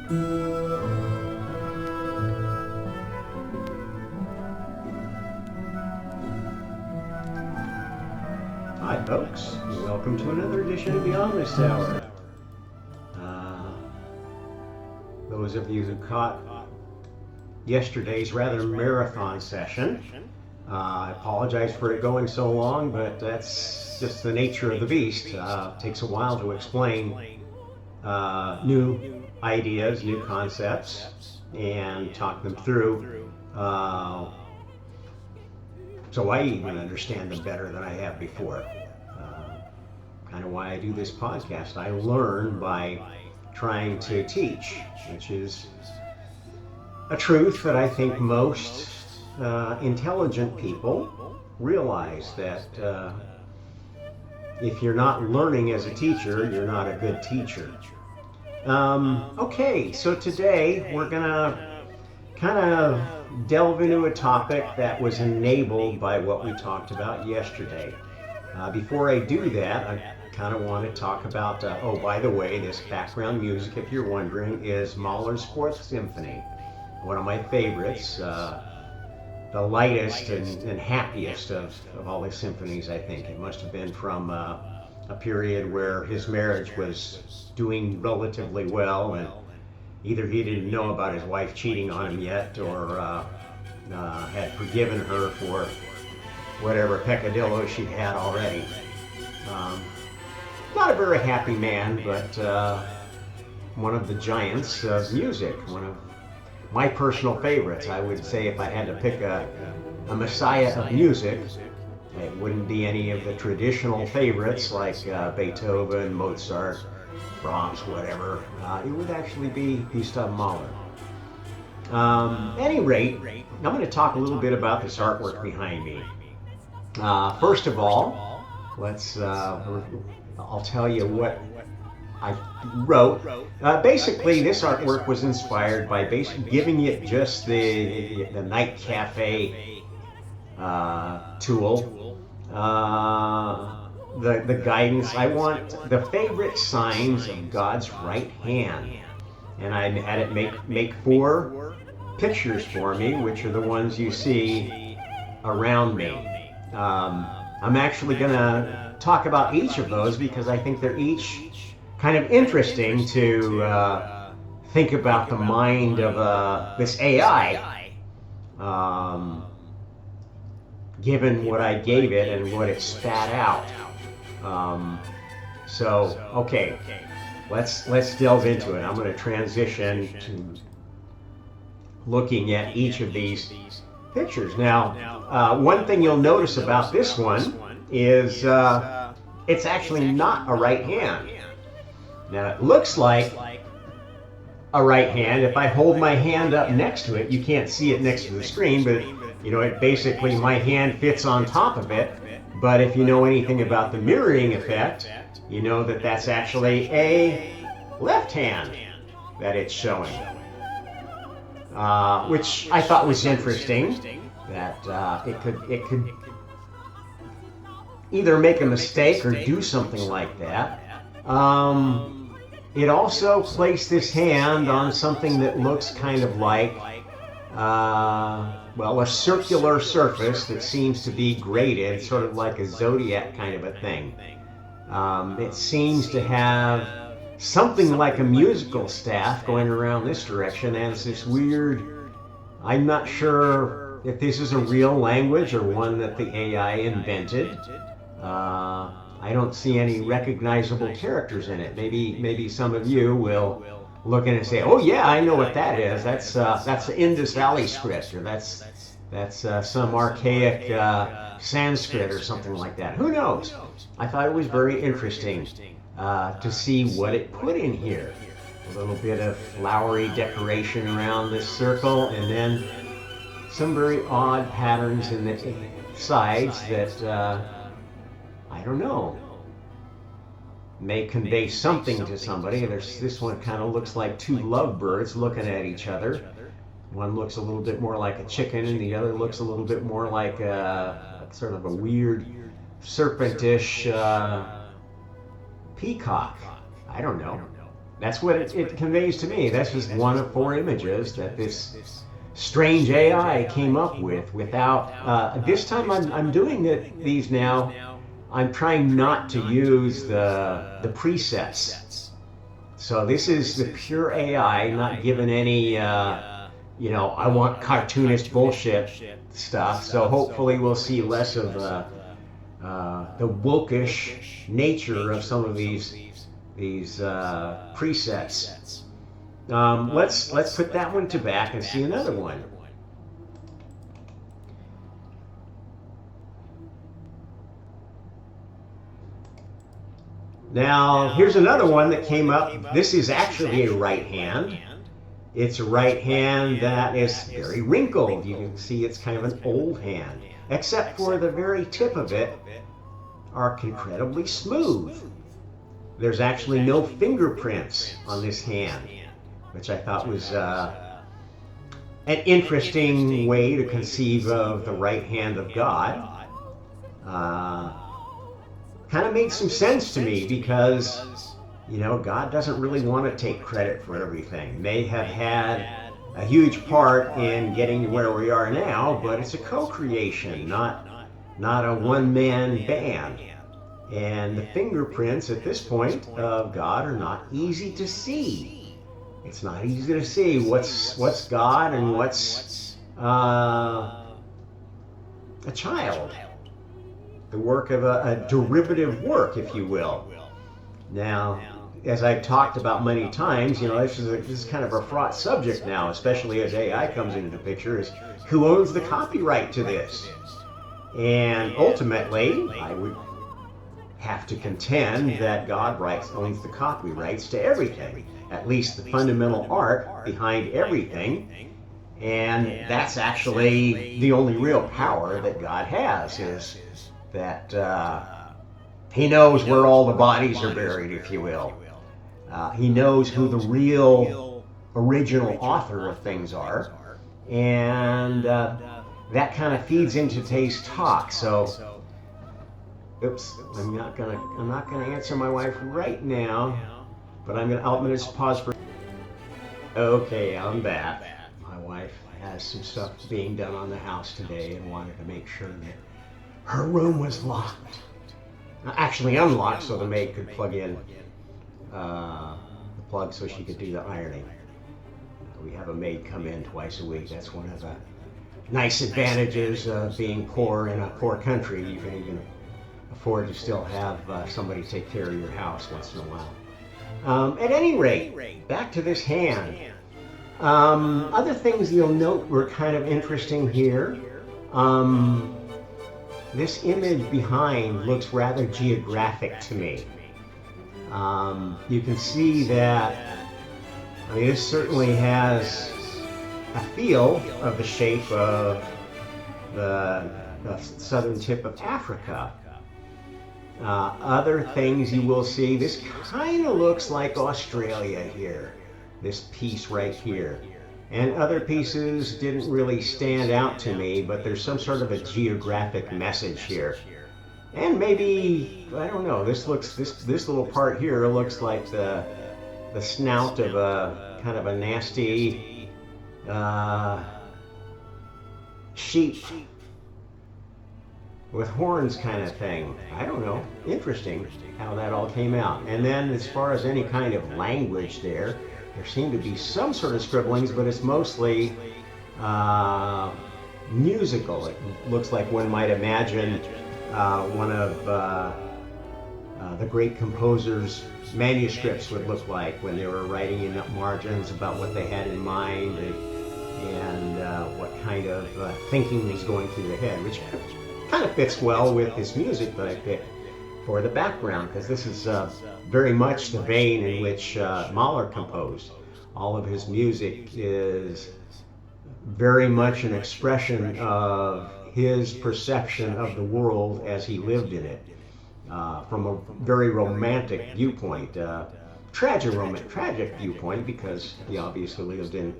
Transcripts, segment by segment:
Hi folks, welcome to another edition of Beyond This Hour. Those of you who caught yesterday's rather marathon session, I apologize for it going so long, but that's just the nature of the beast. It takes a while to explain new ideas, new concepts, and talk them through. So I even understand them better than I have before. Kind of why I do this podcast. I learn by trying to teach, which is a truth that I think most intelligent people realize, that if you're not learning as a teacher, you're not a good teacher. Okay, so today we're gonna kind of delve into a topic that was enabled by what we talked about yesterday. Before I do that, I kind of want to talk about, oh, by the way, this background music, if you're wondering, is Mahler's Fourth Symphony, one of my favorites, the lightest and happiest of all his symphonies, I think. It must have been from a period where his marriage was doing relatively well, and either he didn't know about his wife cheating on him yet, or had forgiven her for whatever peccadillo she had already. Not a very happy man, but one of the giants of music, one of my personal favorites. I would say if I had to pick a messiah of music, it wouldn't be any of the traditional favorites like Beethoven, Mozart, Brahms, whatever. It would actually be Gustav Mahler. At any rate, I'm going to talk a little bit about this artwork behind me. First of all, I'll tell you what I wrote. Basically, this artwork was inspired by giving it just the night cafe tool. The guidance. I want the favorite signs of God's right hand, and I had it make 4 pictures for me, which are the ones you see around me. I'm actually going to talk about each of those because I think they're each kind of interesting to think about the mind of this AI, given what I gave it and what it spat out. Okay, let's delve into it. I'm going to transition to looking at each of these pictures. Now, one thing you'll notice about this one is it's actually not a right hand. Now, it looks like a right hand. If I hold my hand up next to it, you can't see it next to the screen, but it basically, my hand fits on top of it. But if you know anything about the mirroring effect, you know that that's actually a left hand that it's showing. Which I thought was interesting, that it could either make a mistake or do something like that. It also placed this hand on something that looks kind of like, a circular surface that seems to be graded, sort of like a zodiac kind of a thing. It seems to have something like a musical staff going around this direction, and it's this weird, I'm not sure if this is a real language or one that the AI invented. I don't see any recognizable characters in it. Maybe some of you will look in and say, "Oh yeah, I know what that is. That's the Indus Valley script, or that's some archaic Sanskrit or something like that." Who knows? I thought it was very interesting to see what it put in here. A little bit of flowery decoration around this circle, and then some very odd patterns in the sides that I don't know, may convey something to somebody. This one kind of looks like 2 lovebirds looking at each other. One looks a little bit more like a chicken, and the other looks a little bit more like a sort of a weird serpentish peacock. I don't know. That's what it conveys to me. That's just one of 4 images that this strange AI came up with without. This time I'm doing these now. I'm trying not to use the presets. So this is the pure AI, not given any, I want cartoonist bullshit stuff. So hopefully we'll see less of the wokish nature of some of these presets. Let's put that one to back and see another one. Now, here's another one that came up. This is actually a right hand. It's a right hand that is very wrinkled. You can see it's kind of an old hand, except for the very tip of it are incredibly smooth. There's actually no fingerprints on this hand, which I thought was an interesting way to conceive of the right hand of God. Kind of made some sense to me because, God doesn't really want to take credit for everything. They have had a huge part in getting to where we are now, but it's a co-creation, not a one-man band. And the fingerprints at this point of God are not easy to see. It's not easy to see what's God and what's a child. The work of a derivative work, if you will. Now, as I've talked about many times, this is kind of a fraught subject now, especially as AI comes into the picture, is who owns the copyright to this? And ultimately, I would have to contend that God owns the copyrights to everything, at least the fundamental art behind everything. And that's actually the only real power that God has, is that he knows where all the bodies are buried, if you will. He knows who the real original author of things are, and that kind of feeds into today's talk. So, oops, I'm not gonna answer my wife right now, but I'm gonna just pause for. Okay, I'm back. My wife has some stuff being done on the house today and wanted to make sure that her room was locked. Actually unlocked, so the maid could plug in the plug so she could do the ironing. We have a maid come in twice a week. That's one of the nice advantages of being poor in a poor country. You can even afford to still have somebody take care of your house once in a while. At any rate, back to this hand. Other things you'll note were kind of interesting here. This image behind looks rather geographic to me. You can see that, this certainly has a feel of the shape of the southern tip of Africa. Other things you will see, this kind of looks like Australia here, this piece right here. And other pieces didn't really stand out to me, but there's some sort of a geographic message here. And maybe, I don't know, this little part here looks like the snout of a kind of a nasty sheep with horns kind of thing. I don't know. Interesting how that all came out. And then as far as any kind of language there seem to be some sort of scribblings, but it's mostly musical. It looks like one might imagine one of the great composer's manuscripts would look like when they were writing in margins about what they had in mind and what kind of thinking was going through their head, which kind of fits well with this music that I picked for the background, because this is very much the vein in which Mahler composed. All of his music is very much an expression of his perception of the world as he lived in it, from a very romantic viewpoint, tragic viewpoint, because he obviously lived in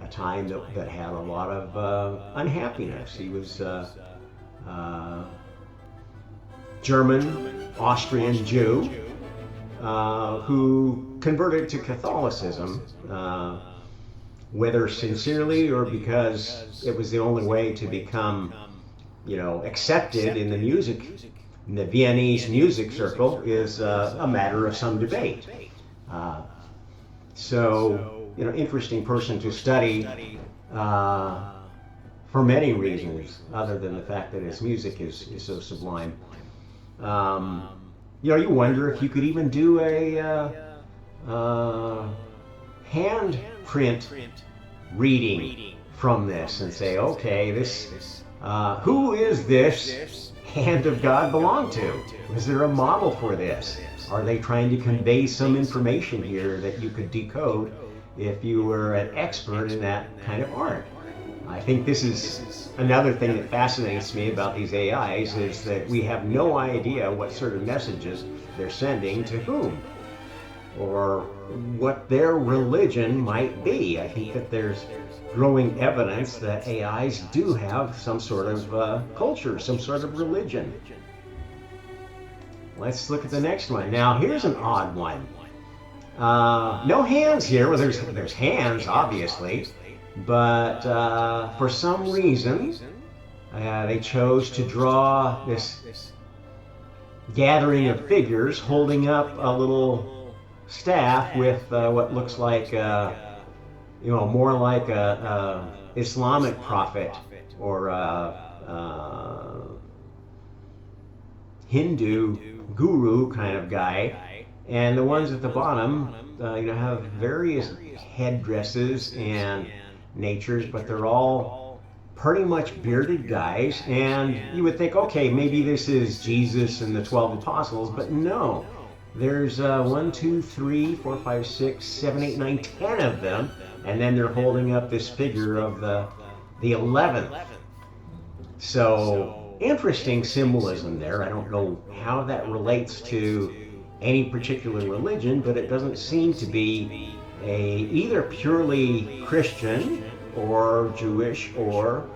a time that had a lot of unhappiness. He was German, Austrian Jew, who converted to Catholicism, whether sincerely or because it was the only way to become, accepted in the music, in the Viennese music circle, is a matter of some debate. Interesting person to study for many reasons, other than the fact that his music is so sublime. You wonder if you could even do a handprint reading from this and say, okay, who is this hand of God belong to? Is there a model for this? Are they trying to convey some information here that you could decode if you were an expert in that kind of art? I think this is another thing that fascinates me about these AIs, is that we have no idea what sort of messages they're sending to whom, or what their religion might be. I think that there's growing evidence that AIs do have some sort of culture, some sort of religion. Let's look at the next one. Now, here's an odd one. No hands here. Well, there's hands, obviously, but for some reason, they chose to draw this gathering of figures holding up a little staff with what looks like, more like a Islamic prophet or a Hindu guru kind of guy, and the ones at the bottom, have various headdresses and natures, but they're all pretty much bearded guys, and you would think, okay, maybe this is Jesus and the 12 apostles, but no. There's 1, 2, 3, 4, 5, 6, 7, 8, 9, 10 of them, and then they're holding up this figure of the 11th. So, interesting symbolism there. I don't know how that relates to any particular religion, but it doesn't seem to be either purely Christian or Jewish or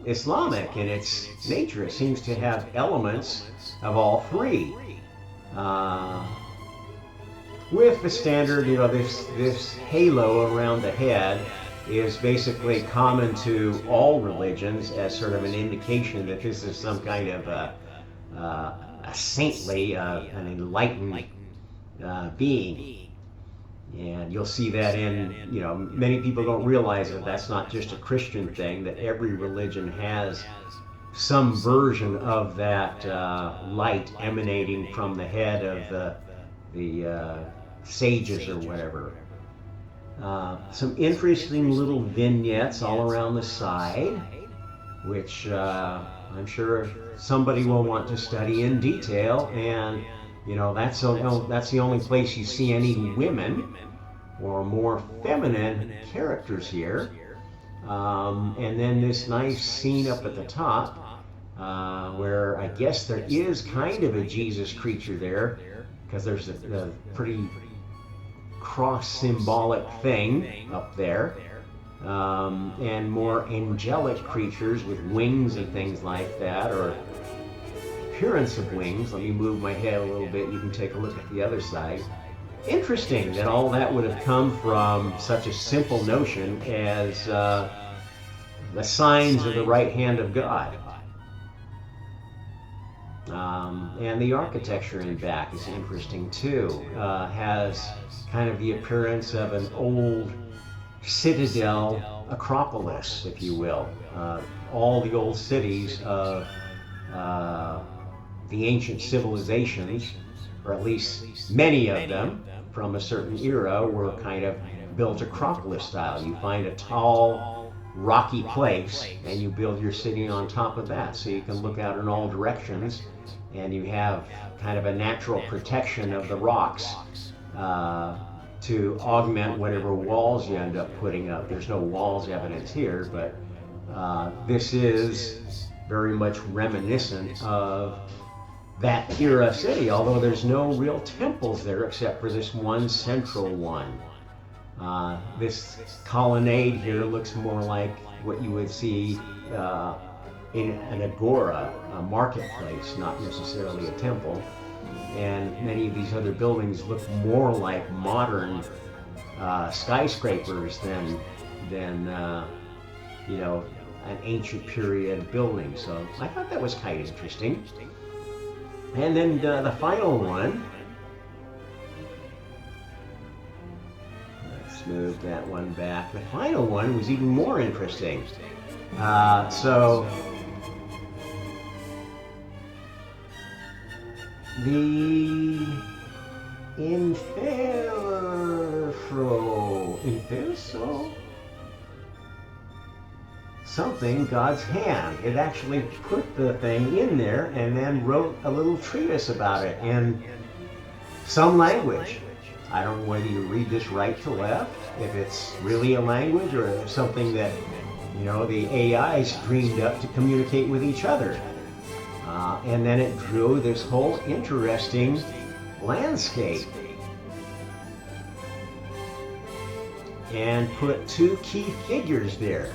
Islamic in its nature. It seems to have elements of all three. With the standard, this halo around the head is basically common to all religions as sort of an indication that this is some kind of a saintly, an enlightened being. And you'll see that in, many people don't realize that that's not just a Christian thing, that every religion has some version of that light emanating from the head of the sages or whatever. Some interesting little vignettes all around the side, which I'm sure somebody will want to study in detail, and that's the only place you see any women or more feminine characters here. And then this nice scene up at the top, where I guess there is kind of a Jesus creature there, because there's a pretty cross symbolic thing up there, and more angelic creatures with wings and things like that, or appearance of wings. Let me move my head a little bit. You can take a look at the other side. Interesting that all that would have come from such a simple notion as the signs of the right hand of God. And the architecture in back is interesting too. Has kind of the appearance of an old citadel acropolis, if you will. All the old cities of the ancient civilizations, or at least many of them from a certain era, were kind of built acropolis style. You find a tall, rocky place, and you build your city on top of that, so you can look out in all directions, and you have kind of a natural protection of the rocks to augment whatever walls you end up putting up. There's no walls evidence here, but this is very much reminiscent of that era city, although there's no real temples there except for this one central one. This colonnade here looks more like what you would see in an agora, a marketplace, not necessarily a temple. And many of these other buildings look more like modern skyscrapers than you know, an ancient period building. So I thought that was kind of interesting. And then the final one, let's move that one back. The final one was even more interesting. So the Inferso, something, God's hand. It actually put the thing in there and then wrote a little treatise about it in some language. I don't know whether you read this right to left, if it's really a language or something that, you know, the AIs dreamed up to communicate with each other. And then it drew this whole interesting landscape and put two key figures there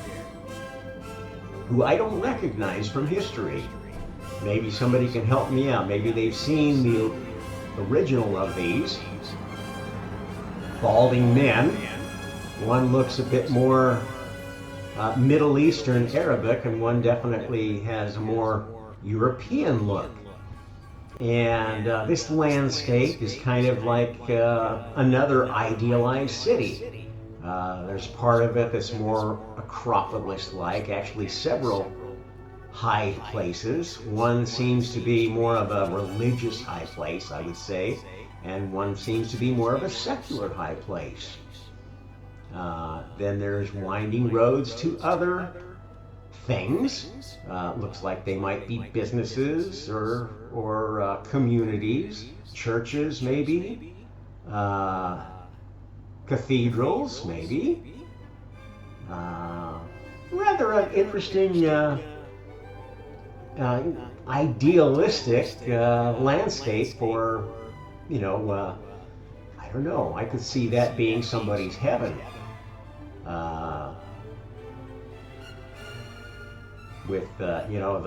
who I don't recognize from history. Maybe somebody can help me out. Maybe they've seen the original of these. Balding men. One looks a bit more Middle Eastern Arabic, and one definitely has a more European look. And this landscape is kind of like another idealized city. There's part of it that's more Acropolis-like, actually several high places. One seems to be more of a religious high place, I would say, and one seems to be more of a secular high place. Then there's winding roads to other things. Looks like they might be businesses or communities, churches maybe, cathedrals maybe. Rather an interesting, idealistic landscape for, you know, I don't know, I could see that being somebody's heaven. With you know,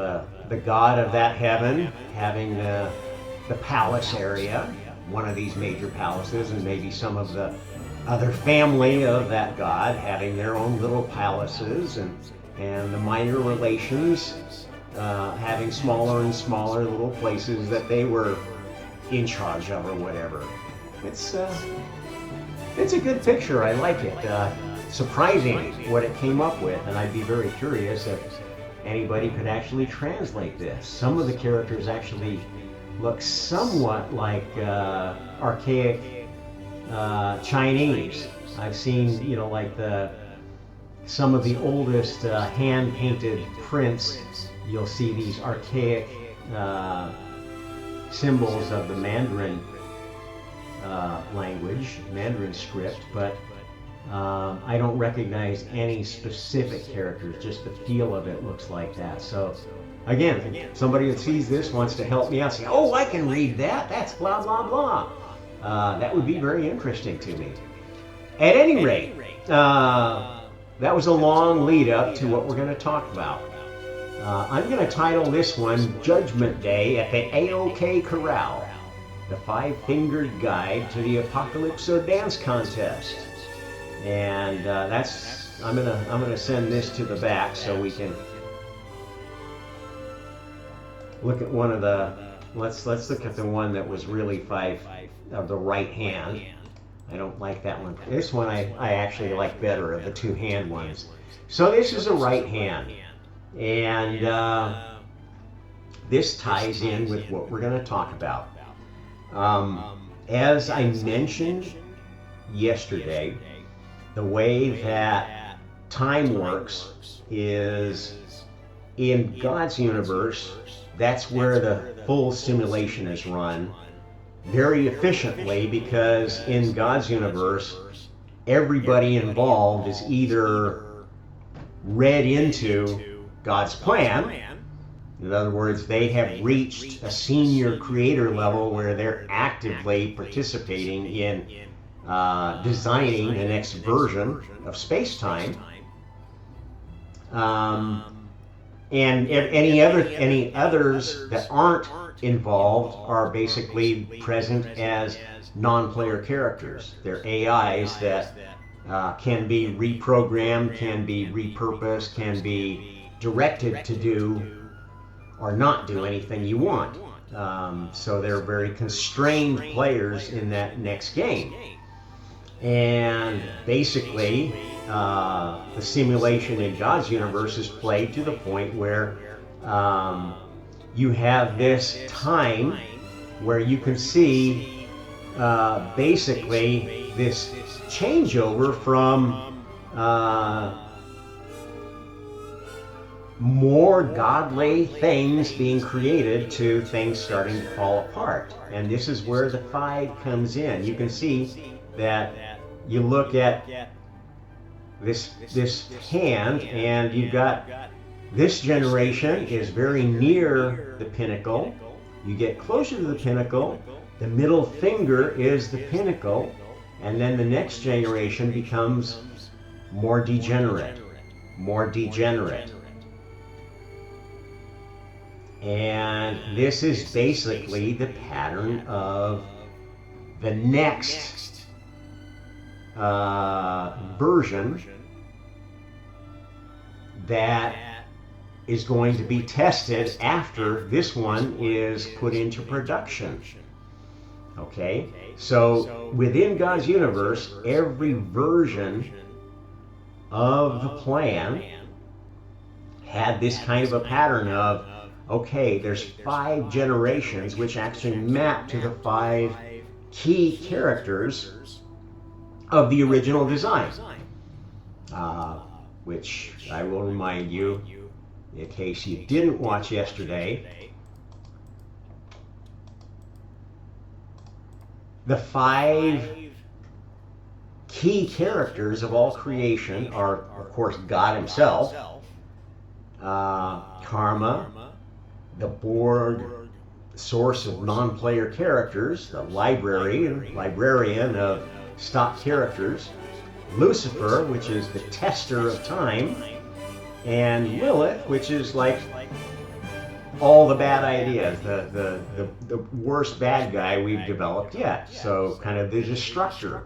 the god of that heaven having the palace area, one of these major palaces, and maybe some of the other family of that god having their own little palaces, and the minor relations having smaller and smaller little places that they were in charge of or whatever. It's a good picture. I like it. Surprising what it came up with, and I'd be very curious if anybody could actually translate this. Some of the characters actually look somewhat like archaic Chinese. I've seen, you know, like some of the oldest hand-painted prints. You'll see these archaic symbols of the Mandarin language, Mandarin script, but I don't recognize any specific characters, just the feel of it looks like that. So again, somebody that sees this wants to help me out, say, oh, I can read that, that's blah, blah, blah. That would be very interesting to me. At any rate, that was a long lead up to what we're going to talk about. I'm going to title this one Judgment Day at the AOK Corral, the 5-fingered guide to the Apocalypso dance contest. And I'm gonna send this to the back so we can look at one of the, let's look at the one that was really 5 of the right hand. I don't like that one. This one I actually like better, of the 2-hand ones. So this is a right hand, and this ties in with what we're going to talk about. As I mentioned yesterday, the way that time works is, in God's universe, that's where the full simulation is run very efficiently, because in God's universe, everybody involved is either read into God's plan. In other words, they have reached a senior creator level where they're actively participating in designing the next version of space-time. and any others that aren't involved are basically present as non-player characters. They're AIs that can be reprogrammed, can be repurposed, can be directed to do or not do anything you want. So they're very constrained players in that next game. And basically, the simulation in God's universe is played to the point where you have this time where you can see basically this changeover from more godly things being created to things starting to fall apart. And this is where the 5 comes in. You can see that you look at this hand, and you've got this generation is very near the pinnacle. You get closer to the pinnacle, the middle finger is the pinnacle, and then the next generation becomes more degenerate, more degenerate. And this is basically the pattern of the next version that is going to be tested after this one is put into production. Okay, so within God's universe, every version of the plan had this kind of a pattern of, okay, there's 5 generations which actually map to the 5 key characters of the original design, which I will remind you, in case you didn't watch yesterday, the 5 key characters of all creation are, of course, God himself, Karma, the board source of non-player characters, the librarian of stock characters, Lucifer, which is the tester of time, and Lilith, which is like all the bad ideas, the worst bad guy we've developed yet. So kind of the destructor,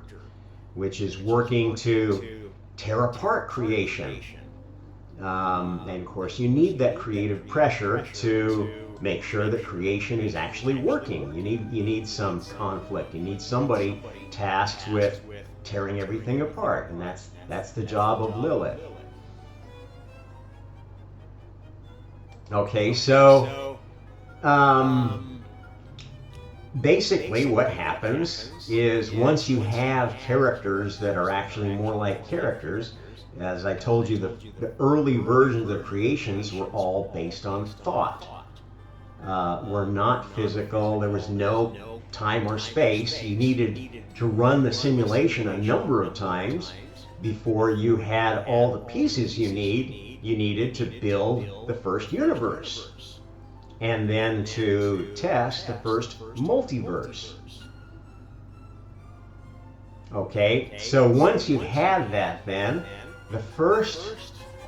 which is working to tear apart creation. And of course, you need that creative pressure to make sure that creation is actually working. You need some conflict. You need somebody tasked with tearing everything apart, and that's the job of Lilith. Okay, so basically what happens is once you have characters that are actually more like characters, as I told you, the early versions of creations were all based on thought. Were not physical. There was no time or space. You needed to run the simulation a number of times before you had all the pieces you needed to build the first universe, and then to test the first multiverse. Okay, so once you had that, then the first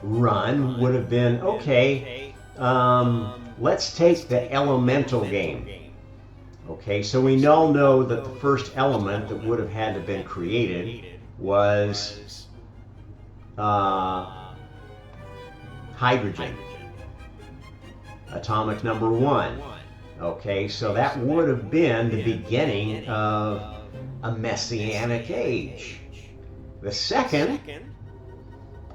run would have been, okay, let's take the elemental game. Okay, so we all know that the first element that would have had to have been created was hydrogen, atomic number 1. Okay, so that would have been the beginning of a messianic age. The second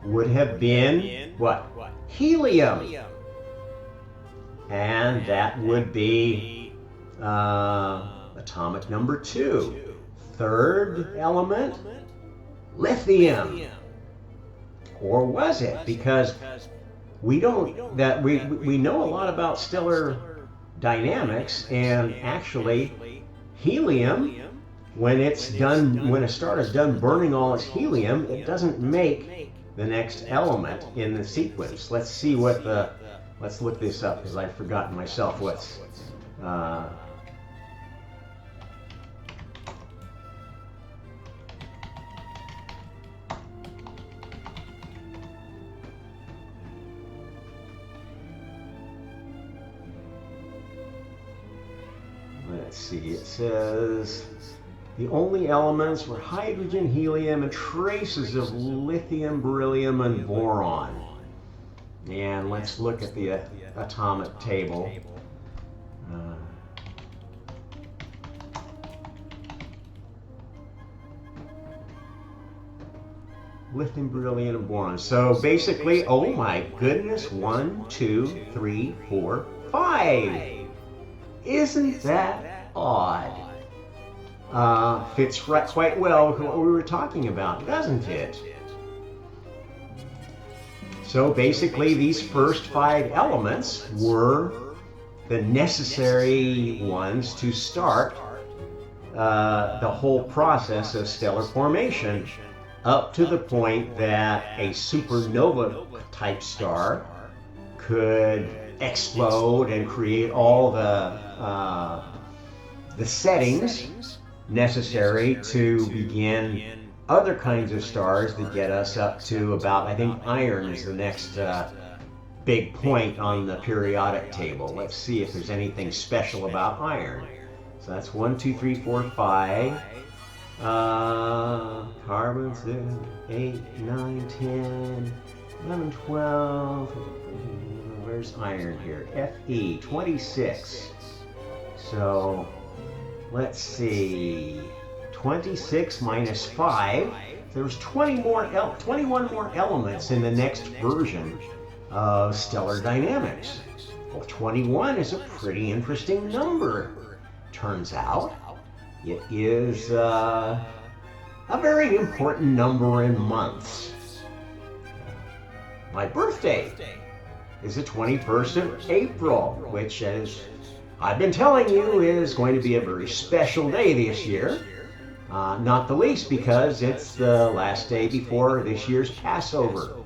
would have been what? Helium. And that would be atomic number 2. Third element, lithium. Or was it? Because we know a lot about stellar dynamics, and actually helium, when a star is done burning all its helium, it doesn't make the next element in the sequence. Let's look this up, because I've forgotten myself what's let's see, it says the only elements were hydrogen, helium, and traces of lithium, beryllium, and boron. And let's look at the atomic table. Lithium, beryllium, and boron. So basically, oh my goodness, 1, 2, 3, 4, 5. Isn't that odd? Fits quite well with what we were talking about, doesn't it? So basically, these first 5 elements were the necessary ones to start the whole process of stellar formation, up to the point that a supernova type star could explode and create all the settings necessary to begin other kinds of stars that get us up to about, I think iron is the next big point on the periodic table. Let's see if there's anything special about iron. So that's 1, 2, 3, 4, 5. Carbons, 8, 9, 10, 11, 12. Where's iron here? Fe, 26. So let's see. 26 minus 5. There's 21 more elements in the next version of stellar dynamics. Well, 21 is a pretty interesting number. Turns out it is a very important number in months. My birthday is the 21st of April, which, as I've been telling you, is going to be a very special day this year. Not the least because it's the last day before this year's Passover.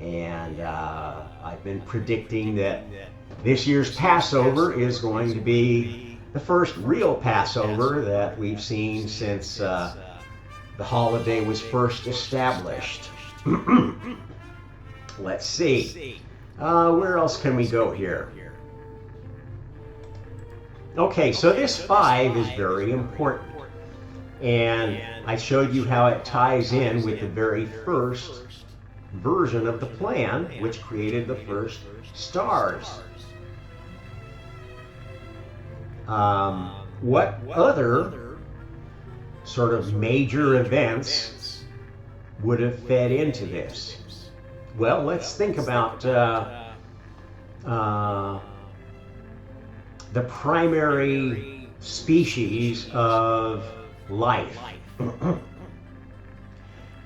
And I've been predicting that this year's Passover is going to be the first real Passover that we've seen since the holiday was first established. Let's see. Where else can we go here? Okay, so this 5 is very important. And I showed you how it ties in with the very first version of the plan, which created the first stars. What other sort of major events would have fed into this? Well, let's think about the primary species of life.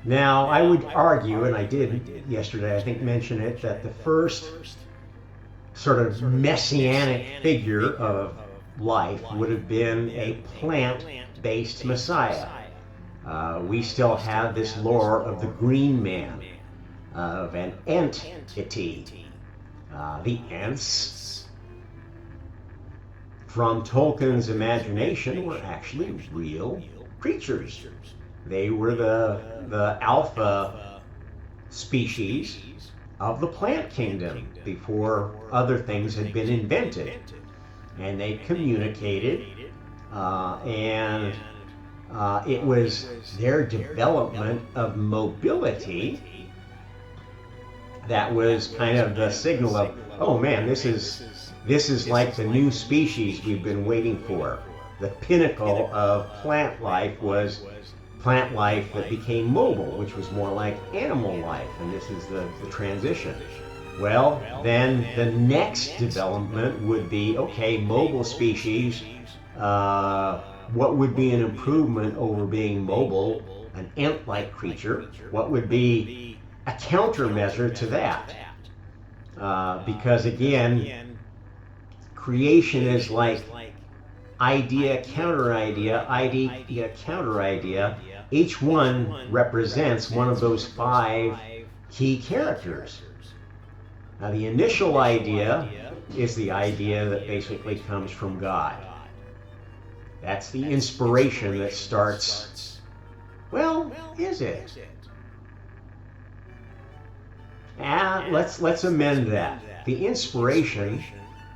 Now, I would argue, and I did yesterday, I think mention it, that the first sort of messianic figure of life would have been a plant-based Messiah. We still have this lore of the green man, of an entity. The Ents, from Tolkien's imagination, were actually real creatures. They were the alpha species of the plant kingdom before other things had been invented. And they communicated, and it was their development of mobility that was kind of the signal of, oh man, this is like the new species we've been waiting for. The pinnacle of plant life was plant life that became mobile, which was more like animal life, and this is the transition. Well, then the next development would be, okay, mobile species, what would be an improvement over being mobile, an ant-like creature? What would be a countermeasure to that? Because again, creation is like idea, counter idea, idea, counter idea. Each one represents one of those 5 key characters. Now, the initial idea is the idea that basically comes from God. That's the inspiration that starts, well, is it? Let's amend that. The inspiration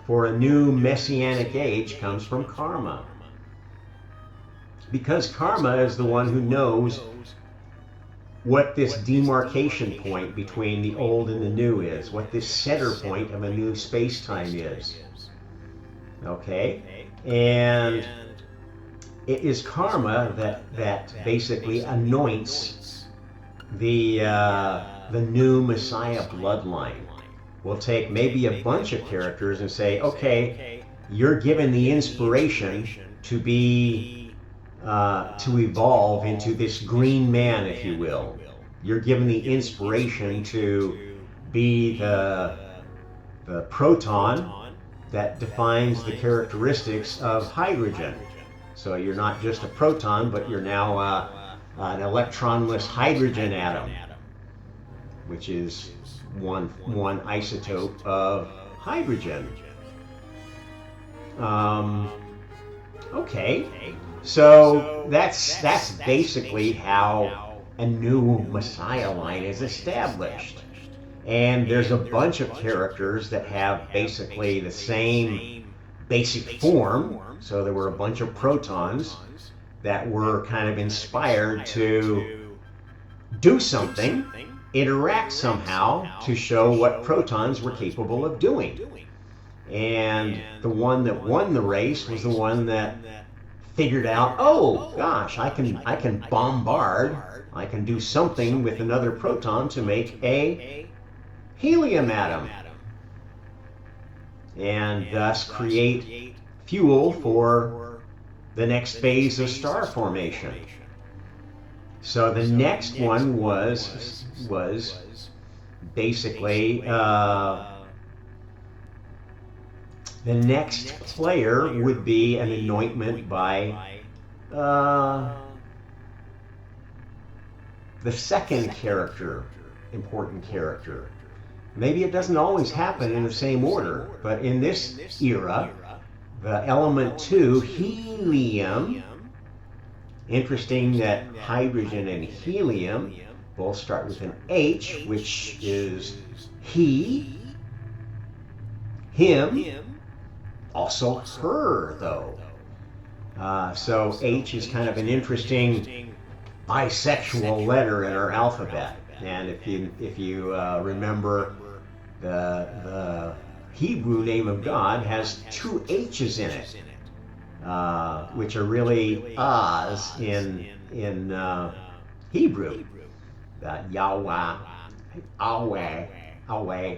for a new messianic age comes from karma. because karma is the one who knows what this demarcation point between the old and the new is, what this center point of a new space-time is. Okay? And it is karma that basically anoints the new Messiah bloodline. We'll take maybe a bunch of characters and say, okay, you're given the inspiration to be to evolve into this green man, if you will. You're given the inspiration to be the proton that defines the characteristics of hydrogen. So you're not just a proton, but you're now an electronless hydrogen atom, which is one isotope of hydrogen. Okay, so that's basically how a new Messiah line is established. And there's a bunch of characters that have basically the same basic form. So there were a bunch of protons that were kind of inspired to do something, interact somehow to show what protons were capable of doing. And the one that won the race was the one that figured out, oh gosh, I can bombard, I can do something with another proton to make a helium atom, and thus create fuel for the next phase of star formation. So the next one was basically the next player would be an anointment by the second character, important character. Maybe it doesn't always happen in the same order, but in this era, the element 2, helium, interesting that hydrogen and helium both start with an H, which is he, him, also her, though. So H is kind of an interesting bisexual letter in our alphabet. And if you remember, the Hebrew name of God has 2 H's in it, which are really Oz in Hebrew. Yahweh, Yahweh, Yahweh.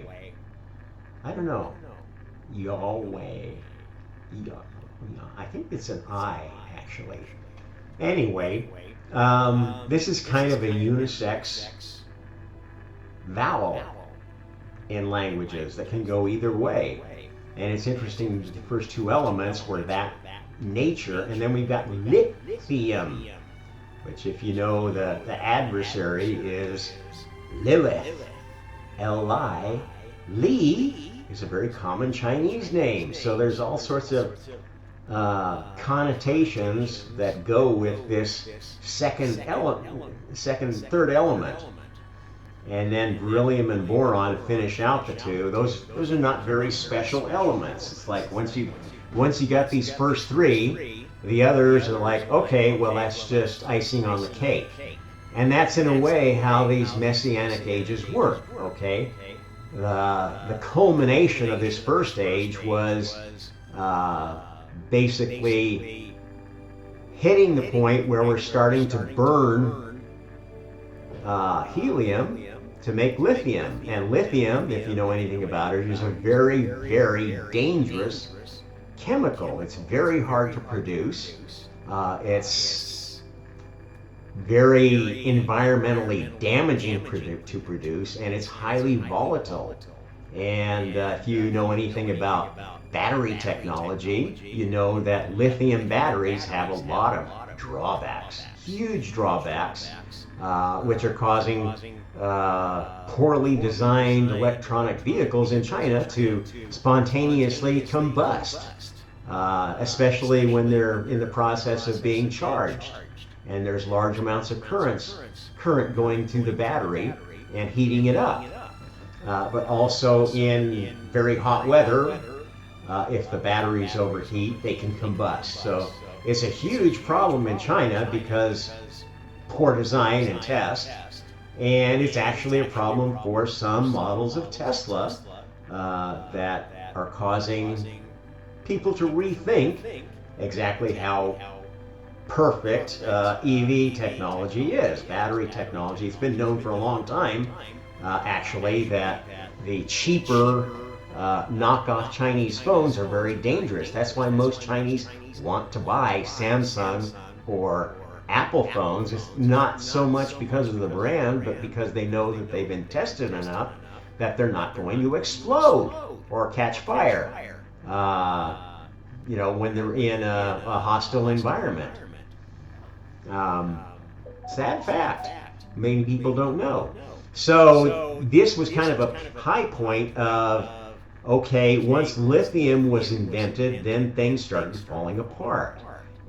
I don't know. Yahweh. I think it's an I, actually. Anyway, this is kind of a unisex vowel in languages that can go either way. And it's interesting, the first 2 elements were that nature, and then we've got lithium, which, if you know, the adversary is Lilith. Li. Li is a very common Chinese name, so there's all sorts of connotations that go with this third element. And then beryllium and boron finish out the 2. Those are not very special elements. It's like once you got these first 3, the others are like, okay, well, that's just icing on the cake. And that's in a way how these messianic ages work. Okay, the culmination of this first age was basically hitting the point where we're starting to burn helium to make lithium. And lithium, if you know anything about it, is a very, very dangerous chemical. It's very hard to produce. It's very environmentally damaging to produce, and it's highly volatile. And if you know anything about battery technology, you know that lithium batteries have a lot of drawbacks, huge drawbacks, which are causing poorly designed electronic vehicles in China to spontaneously combust, especially when they're in the process of being charged. And there's large amounts of current going through the battery and heating it up. But also in very hot weather, if the batteries overheat, they can combust. So It's a huge problem in China because poor design and test, and it's actually a problem for some models of Tesla that are causing people to rethink exactly how perfect EV technology is. Battery technology, it's been known for a long time, actually, that the cheaper knockoff Chinese phones are very dangerous. That's why most Chinese want to buy Samsung or Apple phones. It's not so much because of the brand, but because they know that they've been tested enough that they're not going to explode or catch fire, when they're in a hostile environment. Sad fact. Many people don't know. So this was kind of a high point of, okay, once lithium was invented, then things started falling apart.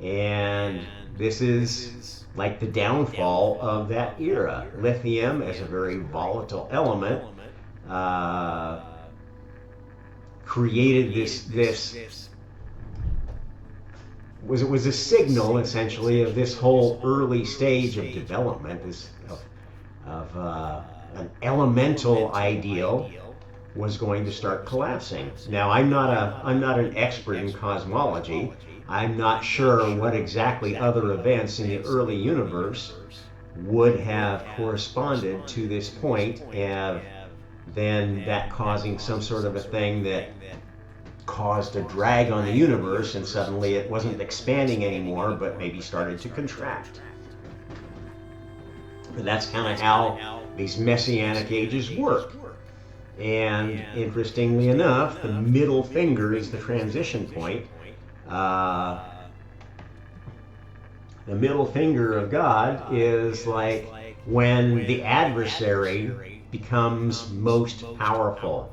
And this is like the downfall of that era. Lithium, as a very volatile element, created this was a signal, essentially, of this whole early stage of development, of an elemental ideal was going to start collapsing. Now, I'm not an expert in cosmology. I'm not sure what exactly other events in the early universe would have corresponded to this point, and then that causing some sort of a thing that caused a drag on the universe, and suddenly it wasn't expanding anymore, but maybe started to contract. And that's kind of how these messianic ages work. And interestingly enough, the middle finger is the transition point. The middle finger of God is like when the adversary becomes most powerful.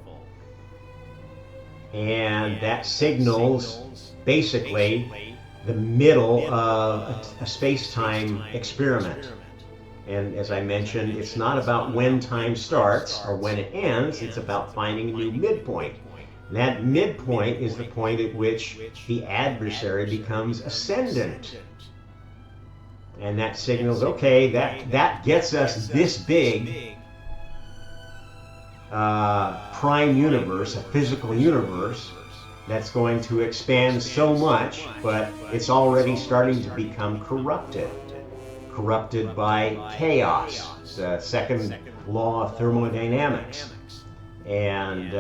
And that signals basically the middle of a space-time experiment. And as I mentioned, it's not about when time starts or when it ends, it's about finding a new midpoint. And that midpoint is the point at which the adversary becomes ascendant. And that signals, okay, that gets us this big prime universe, a physical universe that's going to expand so much, but it's already starting to become corrupted by chaos, the second law of thermodynamics. And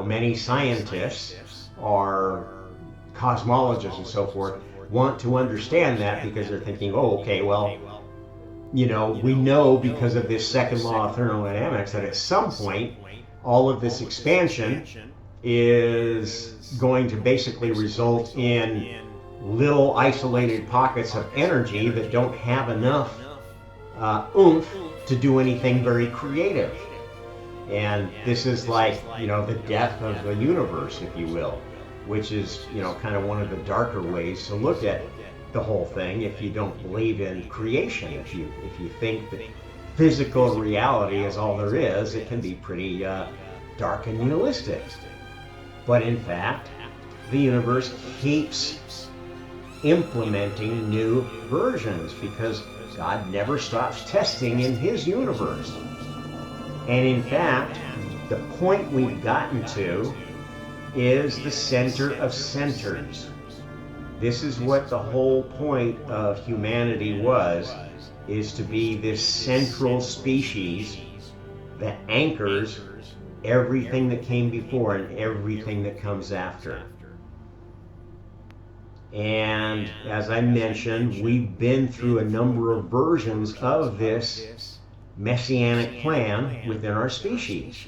many scientists or cosmologists and so forth want to understand that, because they're thinking, oh, okay, well, we know because of this second law of thermodynamics that at some point all of this expansion is going to basically result in little isolated pockets of energy that don't have enough oomph to do anything very creative. And this is like, the death of the universe, if you will, which is, kind of one of the darker ways to look at the whole thing if you don't believe in creation. If you think that physical reality is all there is, it can be pretty dark and nihilistic. But in fact, the universe keeps implementing new versions because God never stops testing in his universe. And in fact, the point we've gotten to is the center of centers. This is what the whole point of humanity was, is to be this central species that anchors everything that came before and everything that comes after. And as I mentioned, we've been through a number of versions of this messianic plan within our species.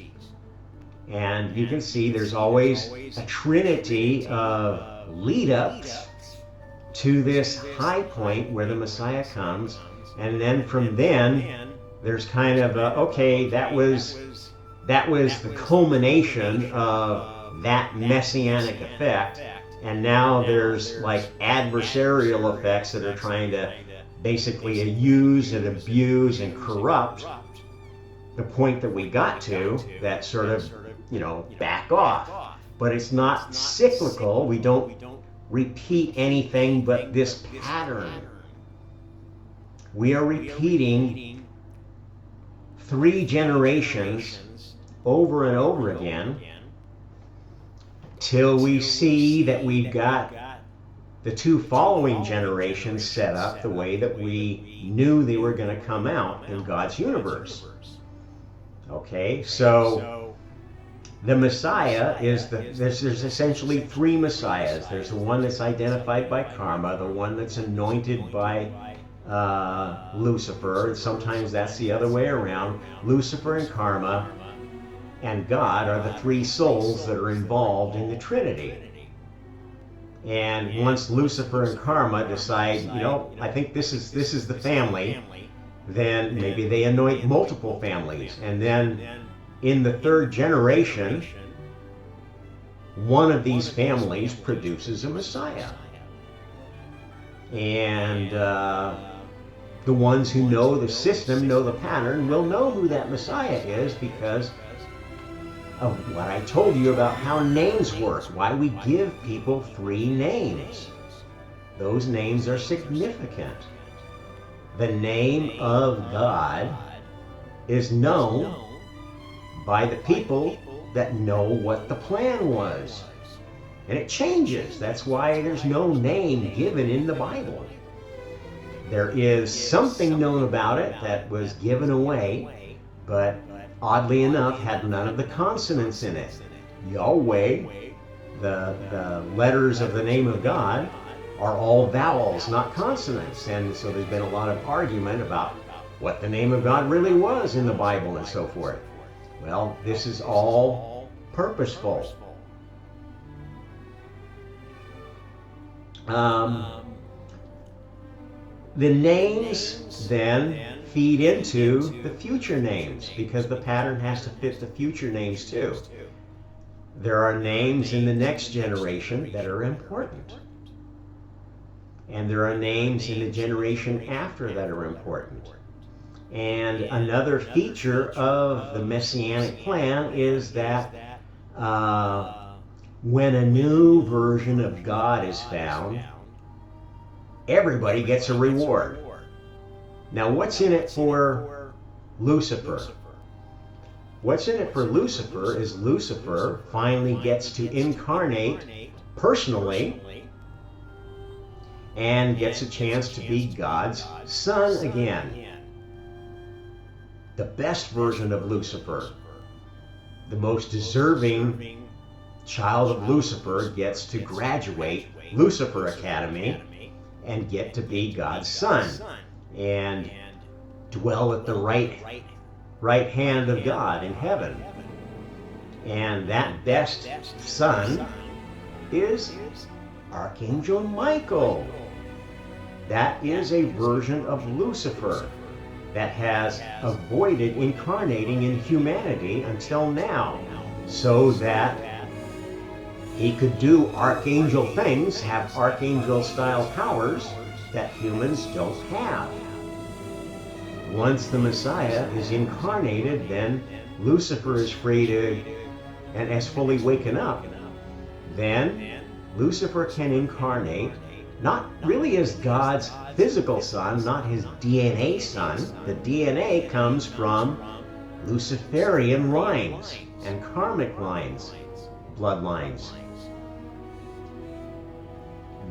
And you can see there's always a trinity of lead-ups to this high point where the Messiah comes, and then from then there's kind of okay, that was the culmination of that messianic effect, and now there's like adversarial effects that are trying to basically use and abuse and corrupt the point that we got to, that sort of back off. But it's not cyclical. We don't repeat anything but this pattern. We are repeating 3 generations over and over again till we see that we've got the 2 following generations set up the way that we knew they were going to come out in God's universe. Okay, so the Messiah is there's essentially 3 Messiahs. There's the one that's identified by karma, the one that's anointed by Lucifer. Sometimes that's the other way around. Lucifer and karma and God are the 3 souls that are involved in the Trinity. And once Lucifer and karma decide, you know, I think this is the family, then maybe they anoint multiple families. And then in the 3rd generation, one of these families produces a Messiah. And the ones who know the system, know the pattern, will know who that Messiah is because of what I told you about how names work, why we give people 3 names. Those names are significant. The name of God is known by the people that know what the plan was. And it changes. That's why there's no name given in the Bible. There is something known about it that was given away, but oddly enough had none of the consonants in it. Yahweh, the letters of the name of God, are all vowels, not consonants. And so there's been a lot of argument about what the name of God really was in the Bible and so forth. Well, this is all purposeful. The names then feed into the future names because the pattern has to fit the future names too. There are names in the next generation that are important. And there are names in the generation after that are important. And another feature of the Messianic plan is that when a new version of God is found, everybody gets a reward. Now, what's in it for Lucifer? What's in it for Lucifer is Lucifer finally gets to incarnate personally and gets a chance to be God's son again. The best version of Lucifer, the most deserving child of Lucifer, gets to graduate Lucifer Academy and get to be God's son and dwell at the right hand of God in heaven. And that best son is Archangel Michael. That is a version of Lucifer that has avoided incarnating in humanity until now, so that he could do archangel things, have archangel-style powers that humans don't have. Once the Messiah is incarnated, then Lucifer is free to, and has fully waken up. Then Lucifer can incarnate, not really as God's physical son, not his DNA son. The DNA comes from Luciferian lines and karmic lines, bloodlines.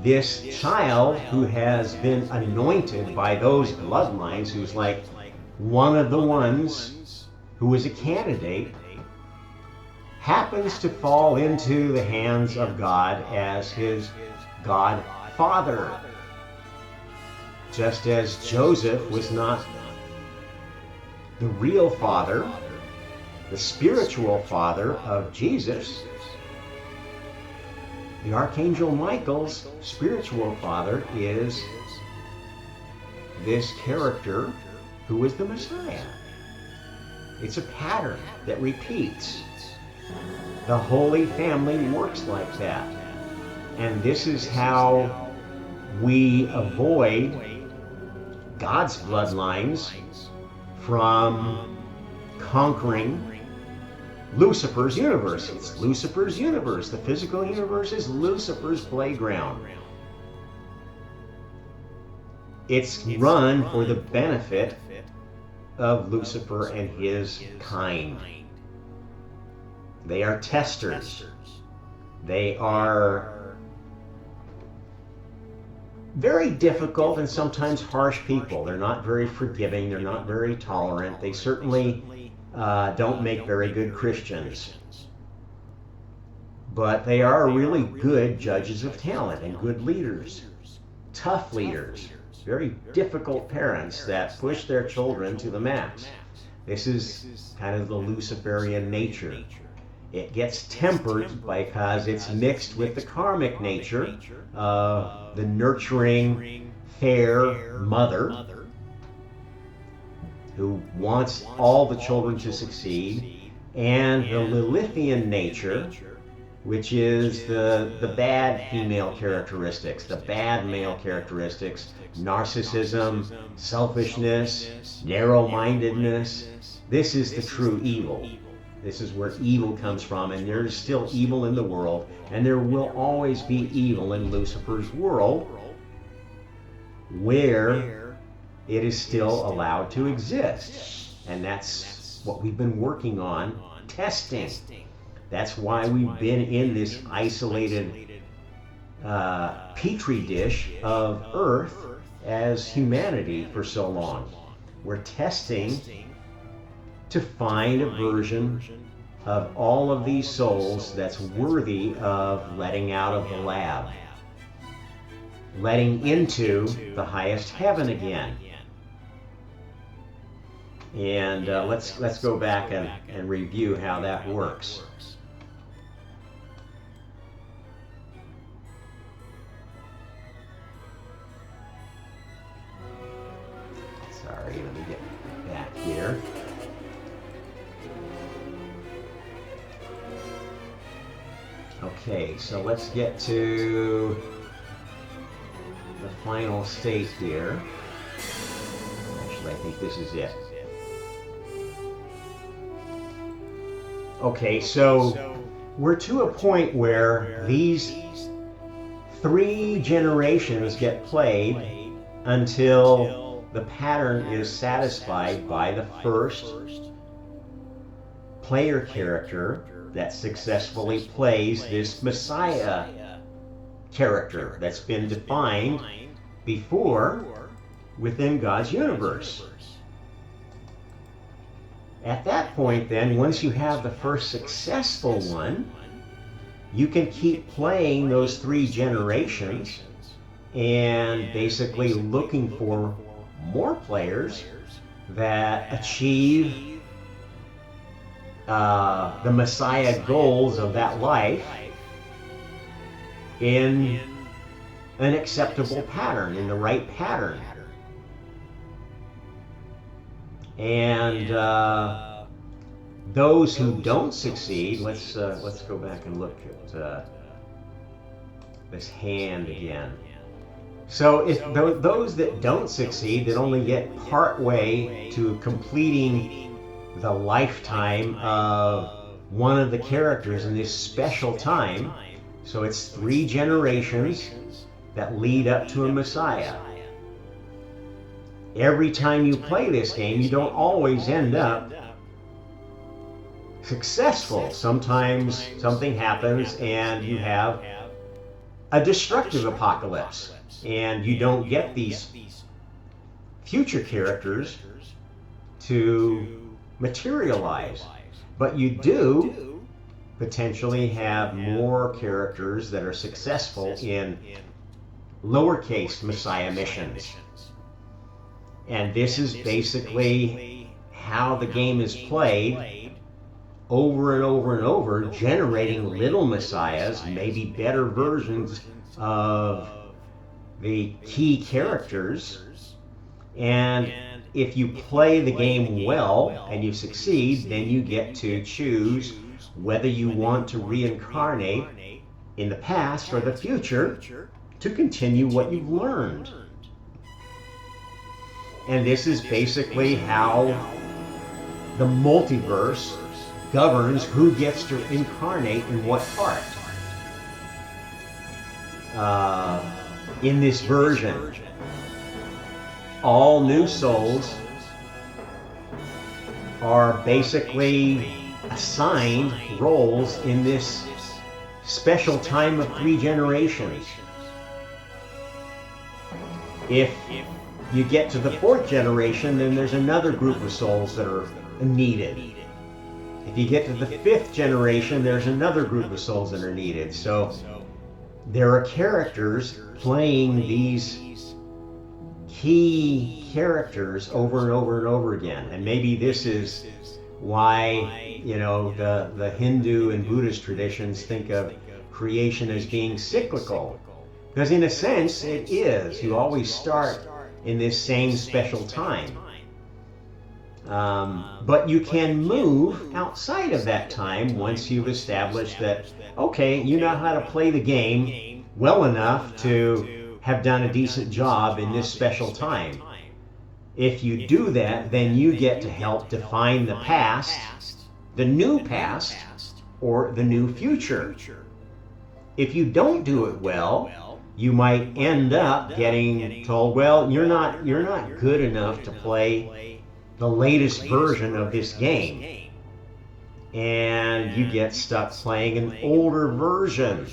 This child who has been anointed by those bloodlines, who's like one of the ones who is a candidate, happens to fall into the hands of God as his godfather. Just as Joseph was not the real father, the spiritual father of Jesus, the Archangel Michael's spiritual father is this character who is the Messiah. It's a pattern that repeats. The Holy Family works like that. And this is how we avoid God's bloodlines from conquering Lucifer's universe. It's Lucifer's universe. The physical universe is Lucifer's playground. It's run for the benefit of Lucifer and his kind. They are testers. They are very difficult and sometimes harsh people. They're not very forgiving. They're not very tolerant. They certainly don't make very good Christians. But they are really good judges of talent and good leaders. Tough leaders. Very difficult parents that push their children to the max. This is kind of the Luciferian nature. It gets tempered because it's mixed with the karmic nature of the nurturing, fair mother who wants all the children to succeed, and the Lilithian nature, which is the bad female characteristics, the bad male characteristics, narcissism, selfishness, narrow-mindedness. This is the true evil. This is where evil comes from, and there is still evil in the world, and there will always be evil in Lucifer's world, where it is still allowed to exist. And that's what we've been working on, testing. That's why we've been in this isolated petri dish of Earth as humanity for so long. We're testing to find a version of all of these souls that's worthy of letting out of the lab, letting into the highest heaven again. And let's go back and review how that works. Sorry, let me get back here. Okay, so let's get to the final state here. Actually, I think this is it. Okay, so we're to a point where these 3 generations get played until the pattern is satisfied by the first player character that successfully plays this Messiah character that's been defined before within God's universe. At that point then, once you have the first successful one, you can keep playing those 3 generations and basically looking for more players that achieve the Messiah goals of that life in an acceptable pattern, in the right pattern. And those who don't succeed, let's go back and look at this hand again. So if those that don't succeed, that only get part way to completing the lifetime of one of the characters in this special time, so it's 3 generations that lead up to a Messiah. Every time you play this game, you don't always end up successful. Sometimes something happens and you have a destructive apocalypse, and you don't get these future characters to materialize. But you do potentially have more characters that are successful in lowercase Messiah missions. And this is basically how the game is played over and over and over, generating little messiahs, maybe better versions of the key characters. And if you play the game well and you succeed, then you get to choose whether you want to reincarnate in the past or the future to continue what you've learned. And this is basically how the multiverse governs who gets to incarnate in what part. In this version, all new souls are basically assigned roles in this special time of 3 generations. If you get to the 4th generation, then there's another group of souls that are needed. If you get to the 5th generation, there's another group of souls that are needed. So there are characters playing these key characters over and over and over again. And maybe this is why, you know, the Hindu and Buddhist traditions think of creation as being cyclical. Because in a sense, it is. You always start in this same special time. But you can move outside of that time once you've established that, okay, you know how to play the game well enough to have done a decent job in this special time. If you do that, then you get to help define the past, the new past, or the new future. If you don't do it well, you might end up getting told, well, you're not good enough to play the latest version of this game. And you get stuck playing an older version.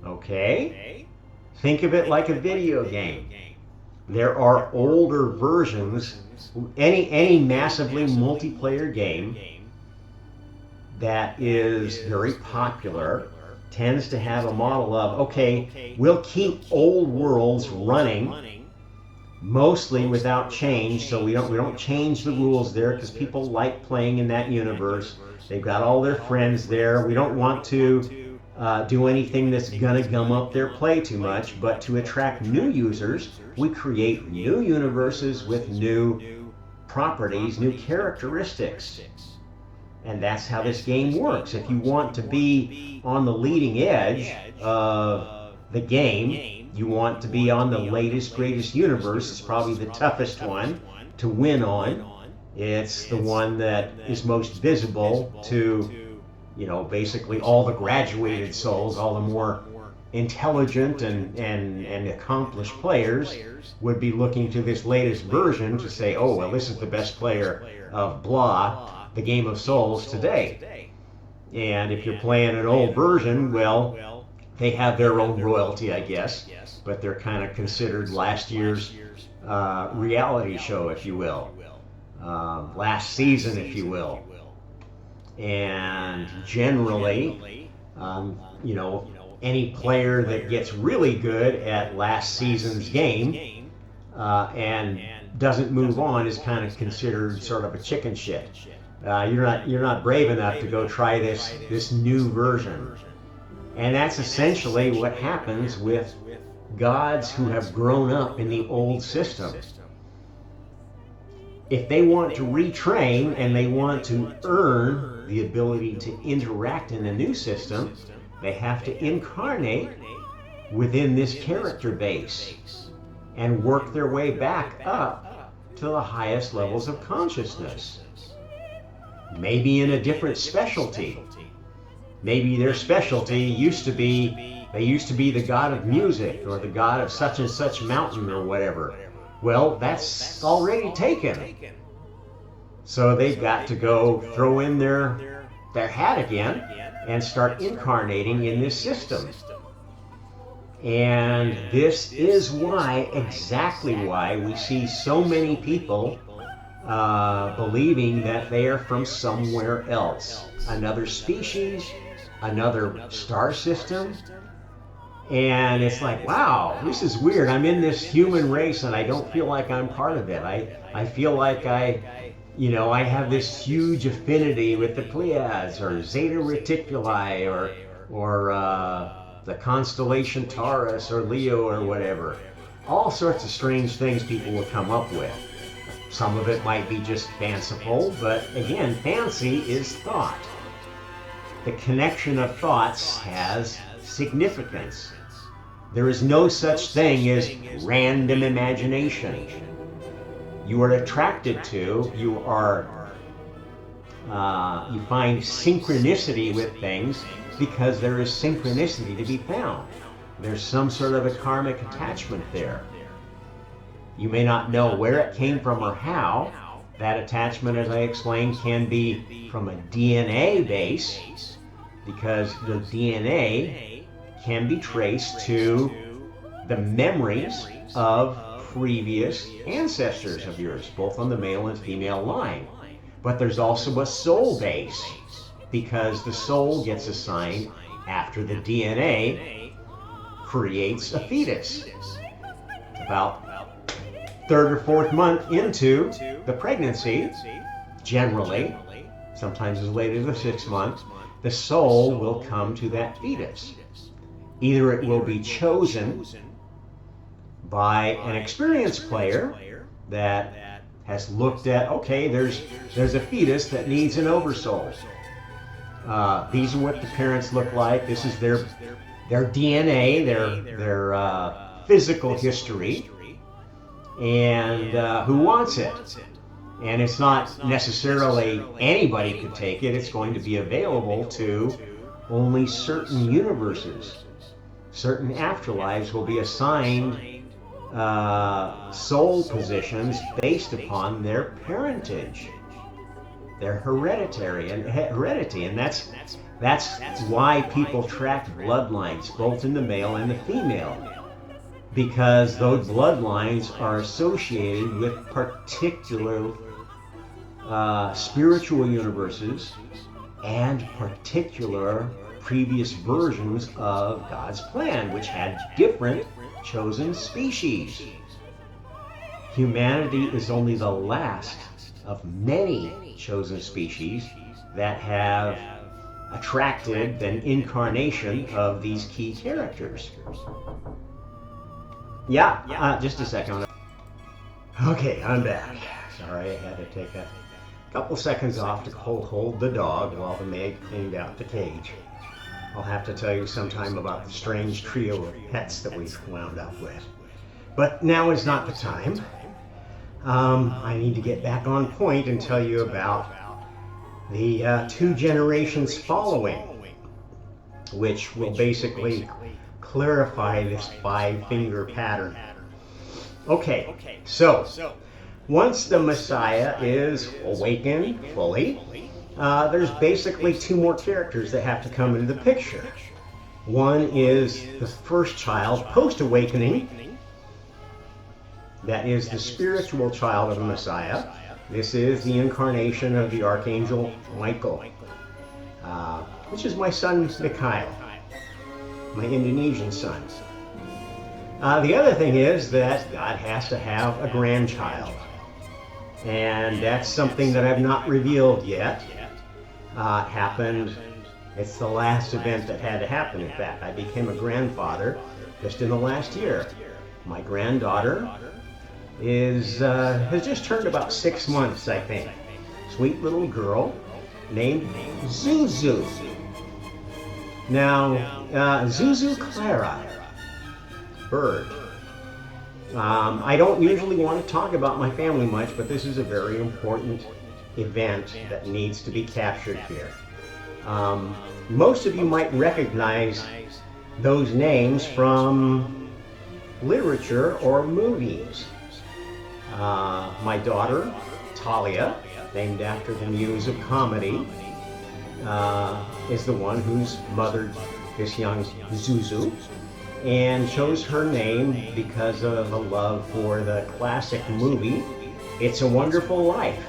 Okay? Think of it like a video game. There are older versions. Any massively multiplayer game that is very popular tends to have a model of, okay, we'll keep old worlds running mostly without change, so we don't change the rules there because people like playing in that universe. They've got all their friends there. We don't want to do anything that's gonna gum up their play too much, but to attract new users, we create new universes with new properties, new characteristics. And that's how this game works. If you want to be on the leading edge of the game, you want to be on the latest, greatest universe. It's probably the toughest one to win on. It's the one that is most visible to, you know, basically all the graduated souls, all the more intelligent and accomplished players would be looking to this latest version to say, oh, well, this is the best player of blah, the game of souls today. And if you're playing an old version, well, they have their own royalty, I guess, but they're kind of considered last year's reality show, if you will, last season, if you will. And generally, you know, any player that gets really good at last season's game and doesn't move on is kind of considered sort of a chicken shit. You're not brave enough to go try this new version. And that's essentially what happens with gods who have grown up in the old system. If they want to retrain and they want to earn the ability to interact in the new system, they have to incarnate within this character base and work their way back up to the highest levels of consciousness. Maybe in a different specialty. Maybe their specialty used to be the god of music or the god of such and such mountain or whatever. Well, that's already taken. So they've got to go throw in their hat again and start incarnating in this system. And this is exactly why we see so many people believing that they are from somewhere else. Another species, another star system. And it's like, wow, this is weird. I'm in this human race and I don't feel like I'm part of it. I feel like I have this huge affinity with the Pleiades or Zeta Reticuli or the constellation Taurus or Leo or whatever. All sorts of strange things people will come up with. Some of it might be just fanciful, but again, fancy is thought. The connection of thoughts has significance. There is no such thing as random imagination. You are attracted to, you are You find synchronicity with things because there is synchronicity to be found. There's some sort of a karmic attachment there. You may not know where it came from or how. That attachment, as I explained, can be from a DNA base, because the DNA can be traced to the memories of previous ancestors of yours, both on the male and female line. But there's also a soul base, because the soul gets assigned after the DNA creates a fetus. About third or fourth month into the pregnancy, generally, sometimes as late as the 6th month, the soul will come to that fetus. Either it will be chosen by an experienced player that has looked at, okay, there's a fetus that needs an oversoul. These are what the parents look like. This is their DNA, their physical history, and who wants it. And it's not necessarily anybody could take it. It's going to be available to only certain universes. Certain afterlives will be assigned soul positions based upon their parentage, their heredity, and that's why people track bloodlines, both in the male and the female, because those bloodlines are associated with particular spiritual universes and particular previous versions of God's plan, which had different chosen species. Humanity is only the last of many chosen species that have attracted an incarnation of these key characters. Just a second. Okay, I'm back. Sorry, I had to take a couple seconds off to hold the dog while the maid cleaned out the cage. I'll have to tell you sometime about the strange trio of pets that we've wound up with. But now is not the time. I need to get back on point and tell you about the 2 generations following, which will basically clarify this 5-finger pattern. Okay, so once the Messiah is awakened fully, there's basically 2 more characters that have to come into the picture. One is the first child post-awakening. That is the spiritual child of the Messiah. This is the incarnation of the Archangel Michael, which is my son Mikhail, my Indonesian son. The other thing is that God has to have a grandchild, and that's something that I've not revealed yet. It happened, it's the last event that had to happen. In fact, I became a grandfather just in the last year. My granddaughter has just turned about 6 months, I think. Sweet little girl named Zuzu. Now, Zuzu Clara, bird. I don't usually want to talk about my family much, but this is a very important event that needs to be captured here. Most of you might recognize those names from literature or movies. My daughter, Talia, named after the muse of comedy, is the one who's mothered this young Zuzu, and chose her name because of a love for the classic movie It's a Wonderful Life.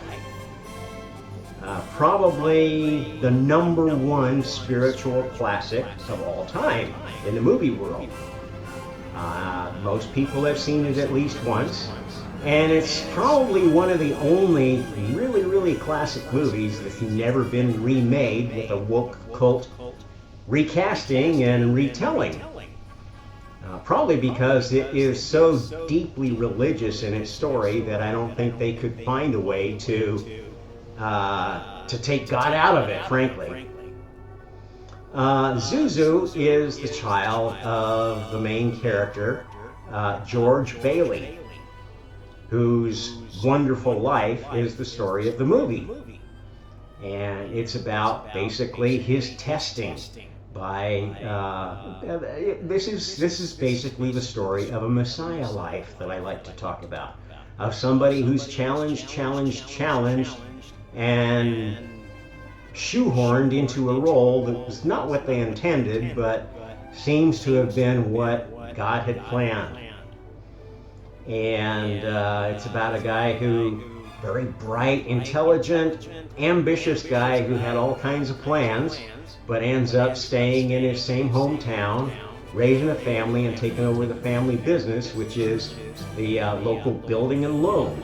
Probably the #1 spiritual classic of all time in the movie world. Most people have seen it at least once, and it's probably one of the only really classic movies that's never been remade with a woke cult recasting and retelling. Probably because it is so deeply religious in its story that I don't think they could find a way to take God out of it, frankly. Zuzu is the child of the main character, George Bailey, whose wonderful life is the story of the movie. And it's about basically his testing by this is basically the story of a Messiah life that I like to talk about, of somebody who's challenged, and shoehorned into a role that was not what they intended, but seems to have been what God had planned. And it's about a guy who, very bright, intelligent, ambitious guy who had all kinds of plans, but ends up staying in his same hometown, raising a family and taking over the family business, which is the local building and loan.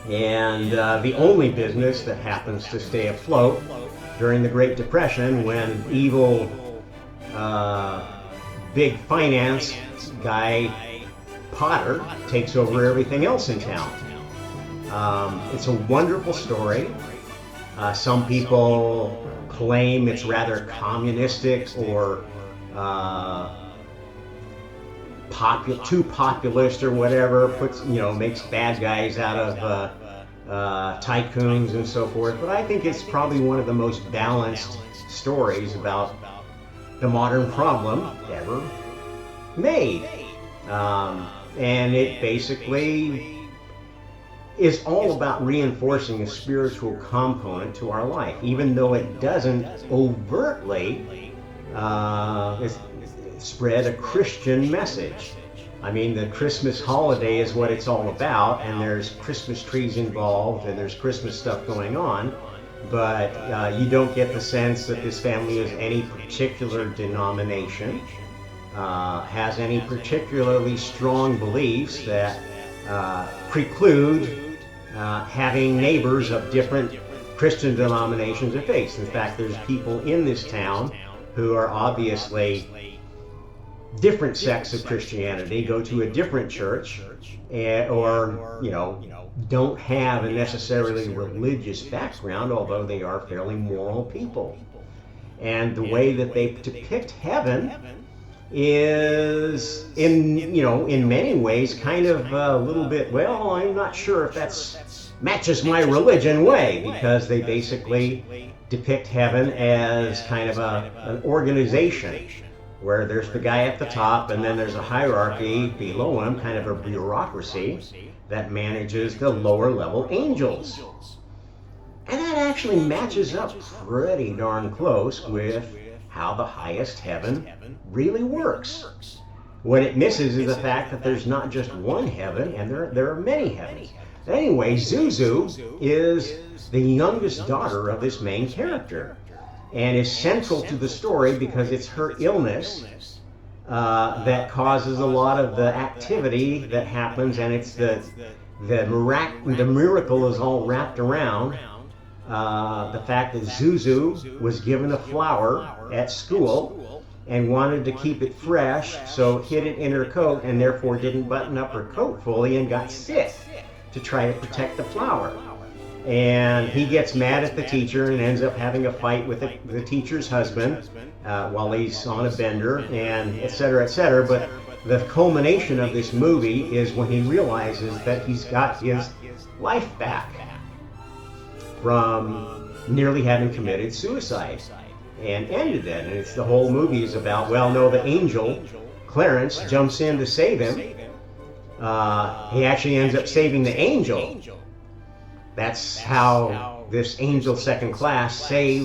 And the only business that happens to stay afloat during the Great Depression, when evil big finance guy Potter takes over everything else in town. It's a wonderful story. Some people claim it's rather communistic or too populist or whatever, makes bad guys out of tycoons and so forth. But I think it's probably one of the most balanced stories about the modern problem ever made. And it basically is all about reinforcing a spiritual component to our life, even though it doesn't overtly spread a Christian message. I mean, the Christmas holiday is what it's all about, and there's Christmas trees involved, and there's Christmas stuff going on, but you don't get the sense that this family is any particular denomination, has any particularly strong beliefs that preclude having neighbors of different Christian denominations or faiths. In fact, there's people in this town who are obviously different sects of Christianity, go to a different church, or don't have a necessarily religious background, although they are fairly moral people. And the way that they depict heaven is in many ways kind of a little bit, well, I'm not sure if that's matches my religion way, because they basically depict heaven as kind of an organization where there's the guy at the top and then there's a hierarchy below him, kind of a bureaucracy that manages the lower level angels. And that actually matches up pretty darn close with how the highest heaven really works. What it misses is the fact that there's not just one heaven, and there are many heavens. Anyway, Zuzu is the youngest daughter of this main character, and is central to the story because it's her illness that causes a lot of the activity that happens, and it's the miracle is all wrapped around the fact that Zuzu was given a flower at school and wanted to keep it fresh, so hid it in her coat and therefore didn't button up her coat fully and got sick to try to protect the flower. And he gets mad at the teacher and ends up having a fight with the teacher's husband while he's on a bender, and et cetera, but the culmination of this movie is when he realizes that he's got his life back from nearly having committed suicide, and ended it. And it's the whole movie is about, well, no, the angel, Clarence, jumps in to save him. He actually ends up saving the angel. That's how this angel second class saved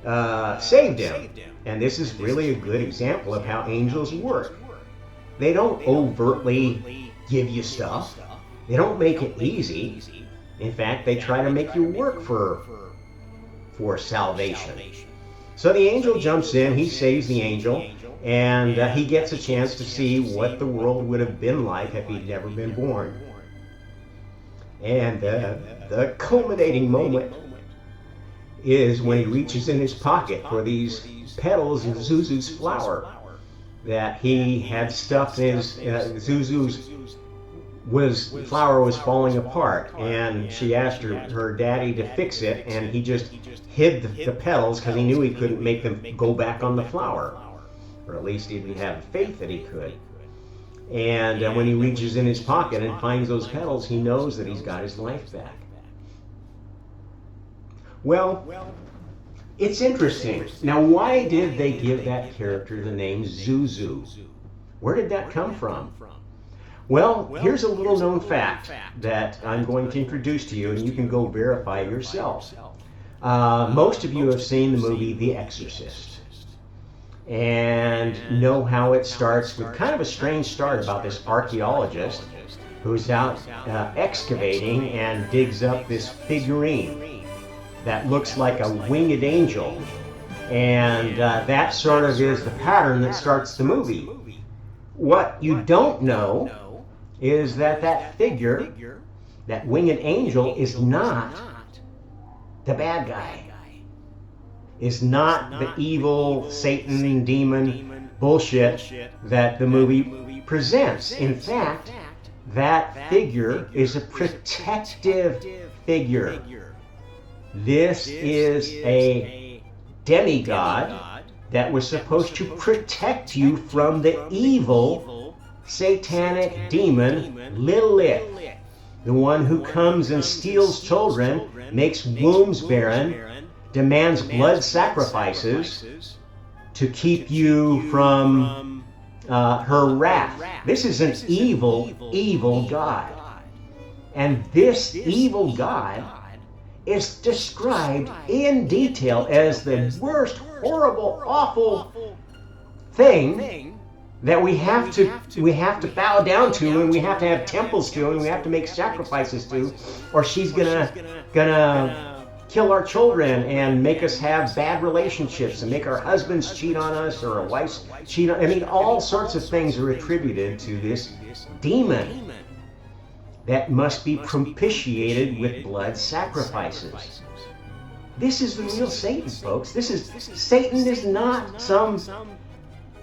him. And this is really a good example of how angels work. They don't overtly give you stuff. They don't make it easy. In fact, they try to make you work for salvation. So the angel jumps in, he saves the angel, and he gets a chance to see what the world would have been like if he'd never been born. And the culminating moment is when he reaches in his pocket for these petals of Zuzu's flower that he had stuffed in his Zuzu's flower was falling apart, and she asked her daddy to fix it, and he just hid the petals because he knew he couldn't make them go back on the flower, or at least he didn't have faith that he could. And when he reaches in his pocket and finds those petals, he knows that he's got his life back. Well, it's interesting. Now, why did they give that character the name Zuzu? Where did that come from? Well, here's a little known fact that I'm going to introduce to you, and you can go verify yourself. Most of you have seen the movie The Exorcist and know how it starts with kind of a strange start about this archaeologist who's out excavating and digs up this figurine that looks like a winged angel. And that sort of is the pattern that starts the movie. What you don't know is that that figure, that winged angel, is not the bad guy. Is not the evil Satan demon bullshit that the movie presents. In fact, that figure is a protective figure. This is a demigod that was supposed to protect you from the evil satanic demon Lilith, the one who comes and steals children, makes wombs barren, demands blood sacrifices to keep you from her wrath. This is an evil, evil God. And this evil God is described in detail as the worst, horrible, awful thing that we have to bow down to, and we have to have temples to, and we have to make sacrifices to, or she's gonna kill our children and make us have bad relationships and make our husbands cheat on us or our wives cheat on. I mean, all sorts of things are attributed to this demon that must be propitiated with blood sacrifices. This is the real Satan, folks. Satan is not some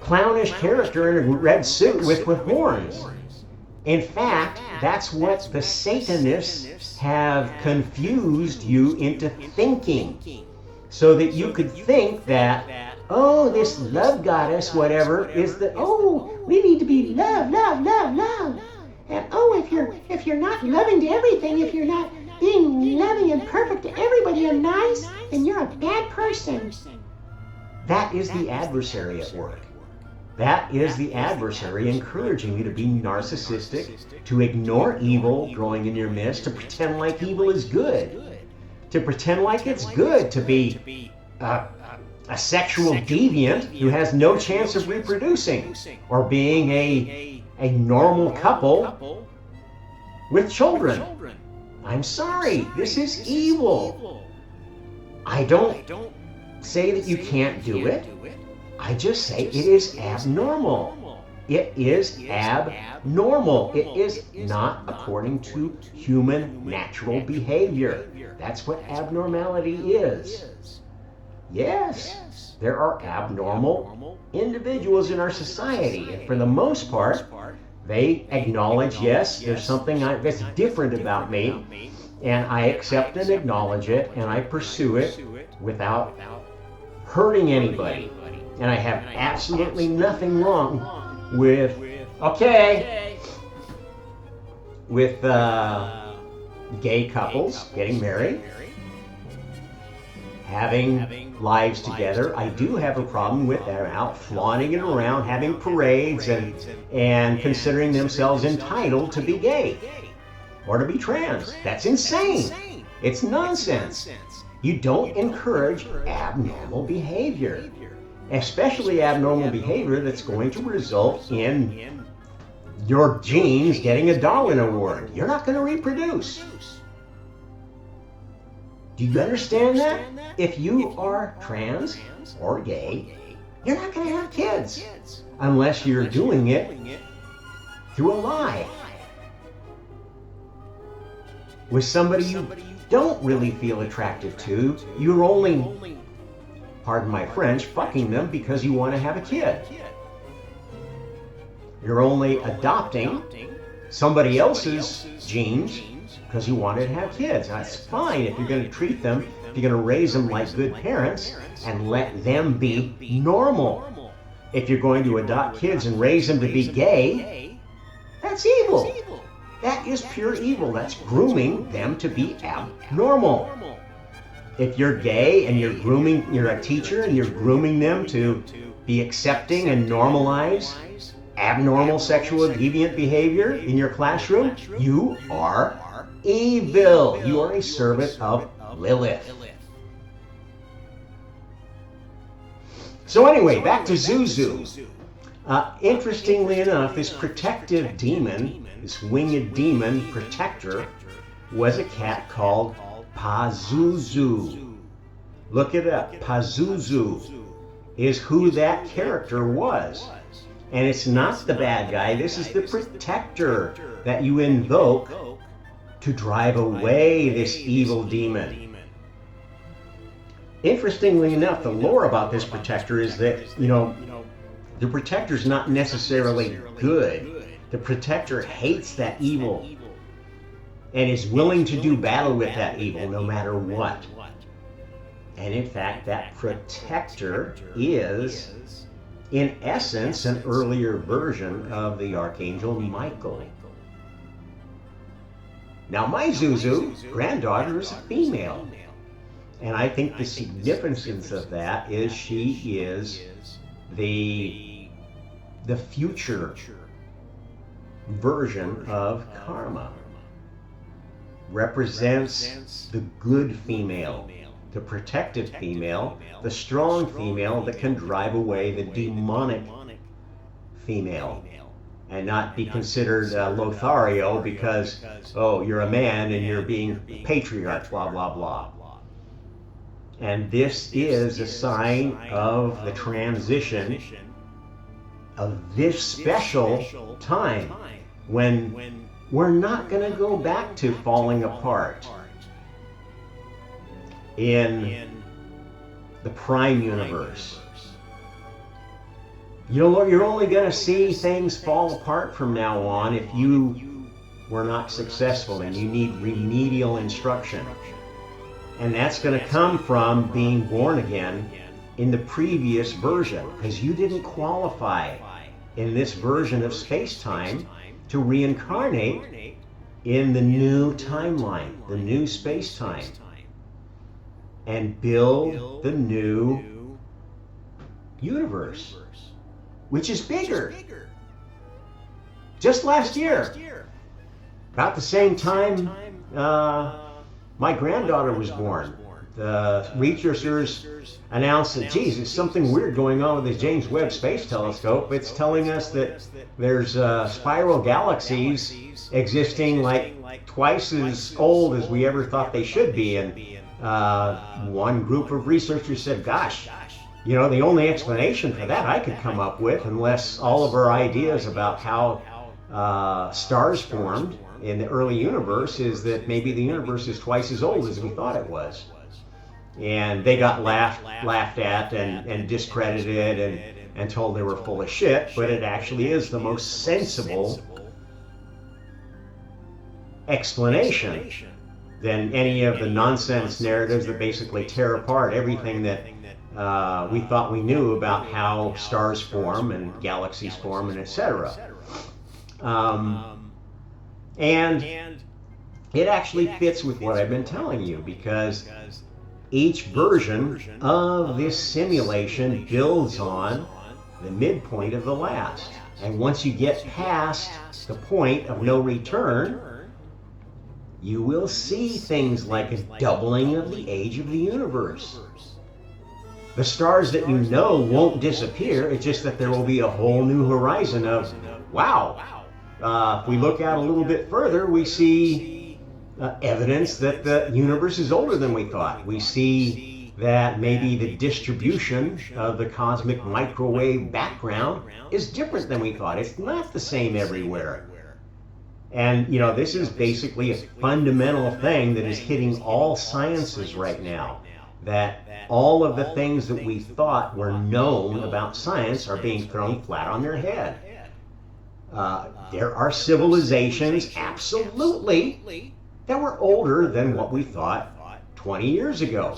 clownish character in a red suit with horns. In fact, that's what the Satanists have confused you into thinking, so that you could think that, oh, this love goddess, whatever, is the, oh, we need to be love, love, love, love. And oh, if you're not loving to everything, if you're not being loving and perfect to everybody and nice, then you're a bad person. That is the adversary at work. That is the adversary encouraging you to be narcissistic, to ignore evil growing in your midst, to pretend like evil is good, to pretend like it's good to be a sexual deviant who has no chance of reproducing, or being a normal couple with children. I'm sorry, this is evil. I don't say that you can't do it. I just say it is abnormal. It is abnormal. It is not according to human natural behavior. That's what abnormality is. Yes, there are abnormal individuals in our society, and for the most part, they acknowledge, yes, there's something that's different about me, and I accept and acknowledge it, and I pursue it without hurting anybody. And I have absolutely nothing wrong with, with gay couples getting married, having lives together. I do have a problem with them out flaunting it around, having parades, and considering themselves entitled to be gay or to be trans. That's insane. It's nonsense. You don't encourage abnormal behavior, especially abnormal behavior that's going to result in your genes getting a Darwin Award. You're not going to reproduce. Do you understand that? If you are trans or gay, you're not going to have kids unless you're doing it through a lie with somebody you don't really feel attracted to. You're only, pardon my French, fucking them because you want to have a kid. You're only adopting somebody else's genes because you wanted to have kids. That's fine if you're going to treat them, if you're going to raise them like good parents and let them be normal. If you're going to adopt kids and raise them to be gay, that's evil. That is pure evil. That's grooming them to be abnormal. If you're gay and you're a teacher and you're grooming them to be accepting and normalize abnormal sexual deviant behavior in your classroom, you are evil. You are a servant of Lilith. So anyway, back to Zuzu. Interestingly enough, this protective demon, this winged demon protector, was a cat called Pazuzu. Look it up. Pazuzu is who that character was. And it's not the bad guy. This is the protector that you invoke to drive away this evil demon. Interestingly enough, the lore about this protector is that, the protector's not necessarily good. The protector hates that evil and is willing to do battle with that evil no matter what. And in fact, that protector is, in essence, an earlier version of the Archangel Michael. Now, my Zuzu granddaughter is a female. And I think the significance of that is she is the future version of karma. Represents the good female, the protective female, the strong female that can drive away the demonic female and not be considered Lothario because, oh, you're a man and you're being a patriarch, blah, blah, blah. And this is a sign of the transition of this special time when we're not going to go back to falling apart in the prime universe. You're only going to see things fall apart from now on if you were not successful and you need remedial instruction. And that's going to come from being born again in the previous version, because you didn't qualify in this version of space-time to reincarnate in the new timeline, the new space-time, and build the new universe, which is bigger. Just last year, about the same time my granddaughter was born, the researchers announced that, geez, there's something weird going on with the James Webb Space Telescope. It's telling us that there's spiral galaxies existing like twice as old as we ever thought they should be. And one group of researchers said, gosh, the only explanation for that I could come up with, unless all of our ideas about how stars formed in the early universe, is that maybe the universe is twice as old as we thought it was. And they got laughed at and discredited and told they were full of shit, but it actually is the most sensible explanation than any of the nonsense narratives that basically tear apart everything that we thought we knew about how stars form and galaxies form and etc. And it actually fits with what I've been telling you, because each version of this simulation builds on the midpoint of the last. And once you get past the point of no return, you will see things like a doubling of the age of the universe. The stars that you know won't disappear, it's just that there will be a whole new horizon of, wow. If we look out a little bit further, we see evidence that the universe is older than we thought. We see that maybe the distribution of the cosmic microwave background is different than we thought. It's not the same everywhere. And, this is basically a fundamental thing that is hitting all sciences right now. That all of the things that we thought were known about science are being thrown flat on their head. There are civilizations, absolutely, that were older than what we thought 20 years ago.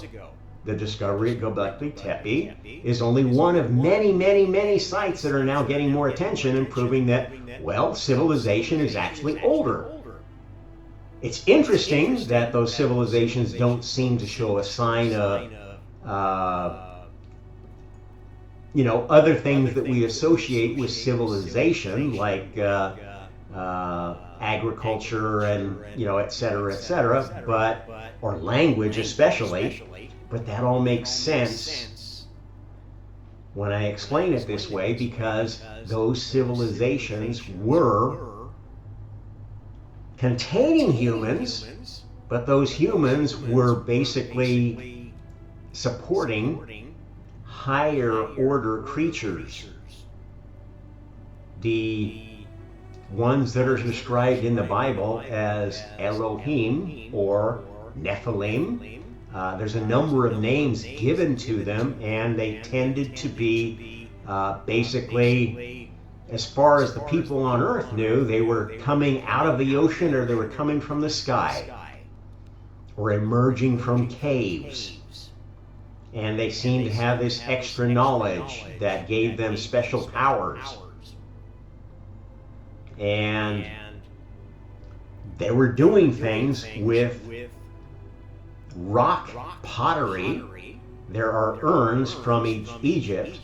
The discovery of Göbekli Tepe is only one of many, many, many sites that are now getting more attention and proving that, well, civilization is actually older. It's interesting that those civilizations don't seem to show a sign of, other things that we associate with civilization, like agriculture and, et cetera, or language especially. But that all makes sense when I explain it this way, because those civilizations were containing humans, but those humans were basically supporting higher order creatures. The ones that are described in the Bible as Elohim or Nephilim. There's a number of names given to them, and they tended to be basically, as far as the people on earth knew, they were coming out of the ocean, or they were coming from the sky, or emerging from caves. And they seemed to have this extra knowledge that gave them special powers. And they were doing things with rock pottery. There are urns from Egypt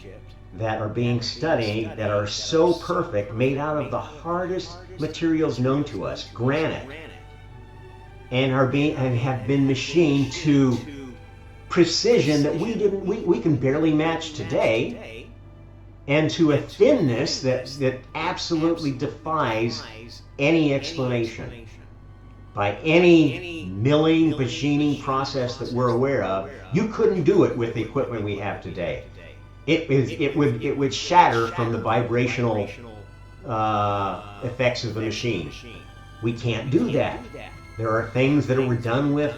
that are being studied that are so perfect, made out of the hardest materials known to us, granite, and have been machined to precision that we can barely match today, and to a thinness that absolutely defies any explanation by any milling, machining process that we're aware of. You couldn't do it with the equipment we have today. It would shatter from the vibrational effects of the machine. We can't do that. There are things that were done with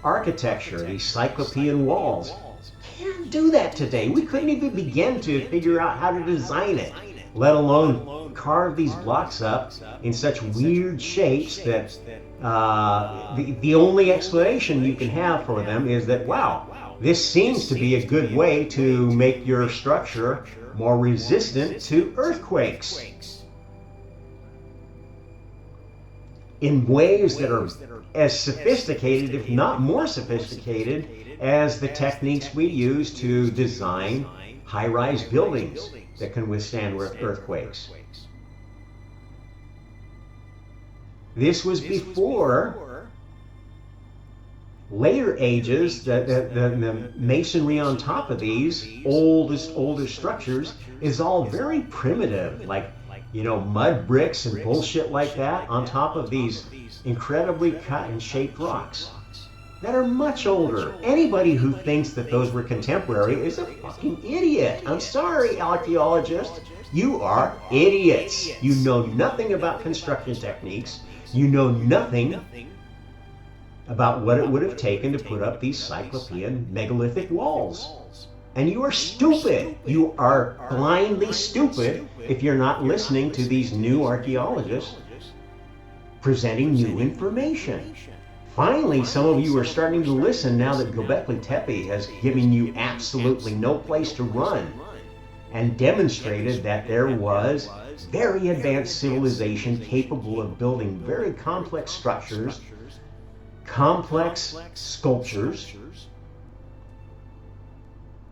architecture, these cyclopean walls. Can't do that today. We couldn't even begin to figure out how to design it, let alone carve these blocks up in such weird shapes that the only explanation you can have for them is that, wow, this seems to be a good way to make your structure more resistant to earthquakes in ways that are as sophisticated, if not more sophisticated, as the techniques we use to design high-rise buildings that can withstand earthquakes. This was before later ages. The masonry on top of these older structures is all very primitive, like mud bricks and bullshit like that on top of these incredibly cut and shaped rocks that are much older. Anybody who thinks that those were contemporary is a fucking idiot. I'm sorry, archaeologists. You are idiots. You know nothing about construction techniques. You know nothing about what it would have taken to put up these cyclopean megalithic walls. And you are stupid. You are blindly stupid if you're not listening to these new archaeologists presenting new information. Finally, some of you are starting to listen now that Göbekli Tepe has given you absolutely no place to run and demonstrated that there was very advanced civilization capable of building very complex structures, complex sculptures,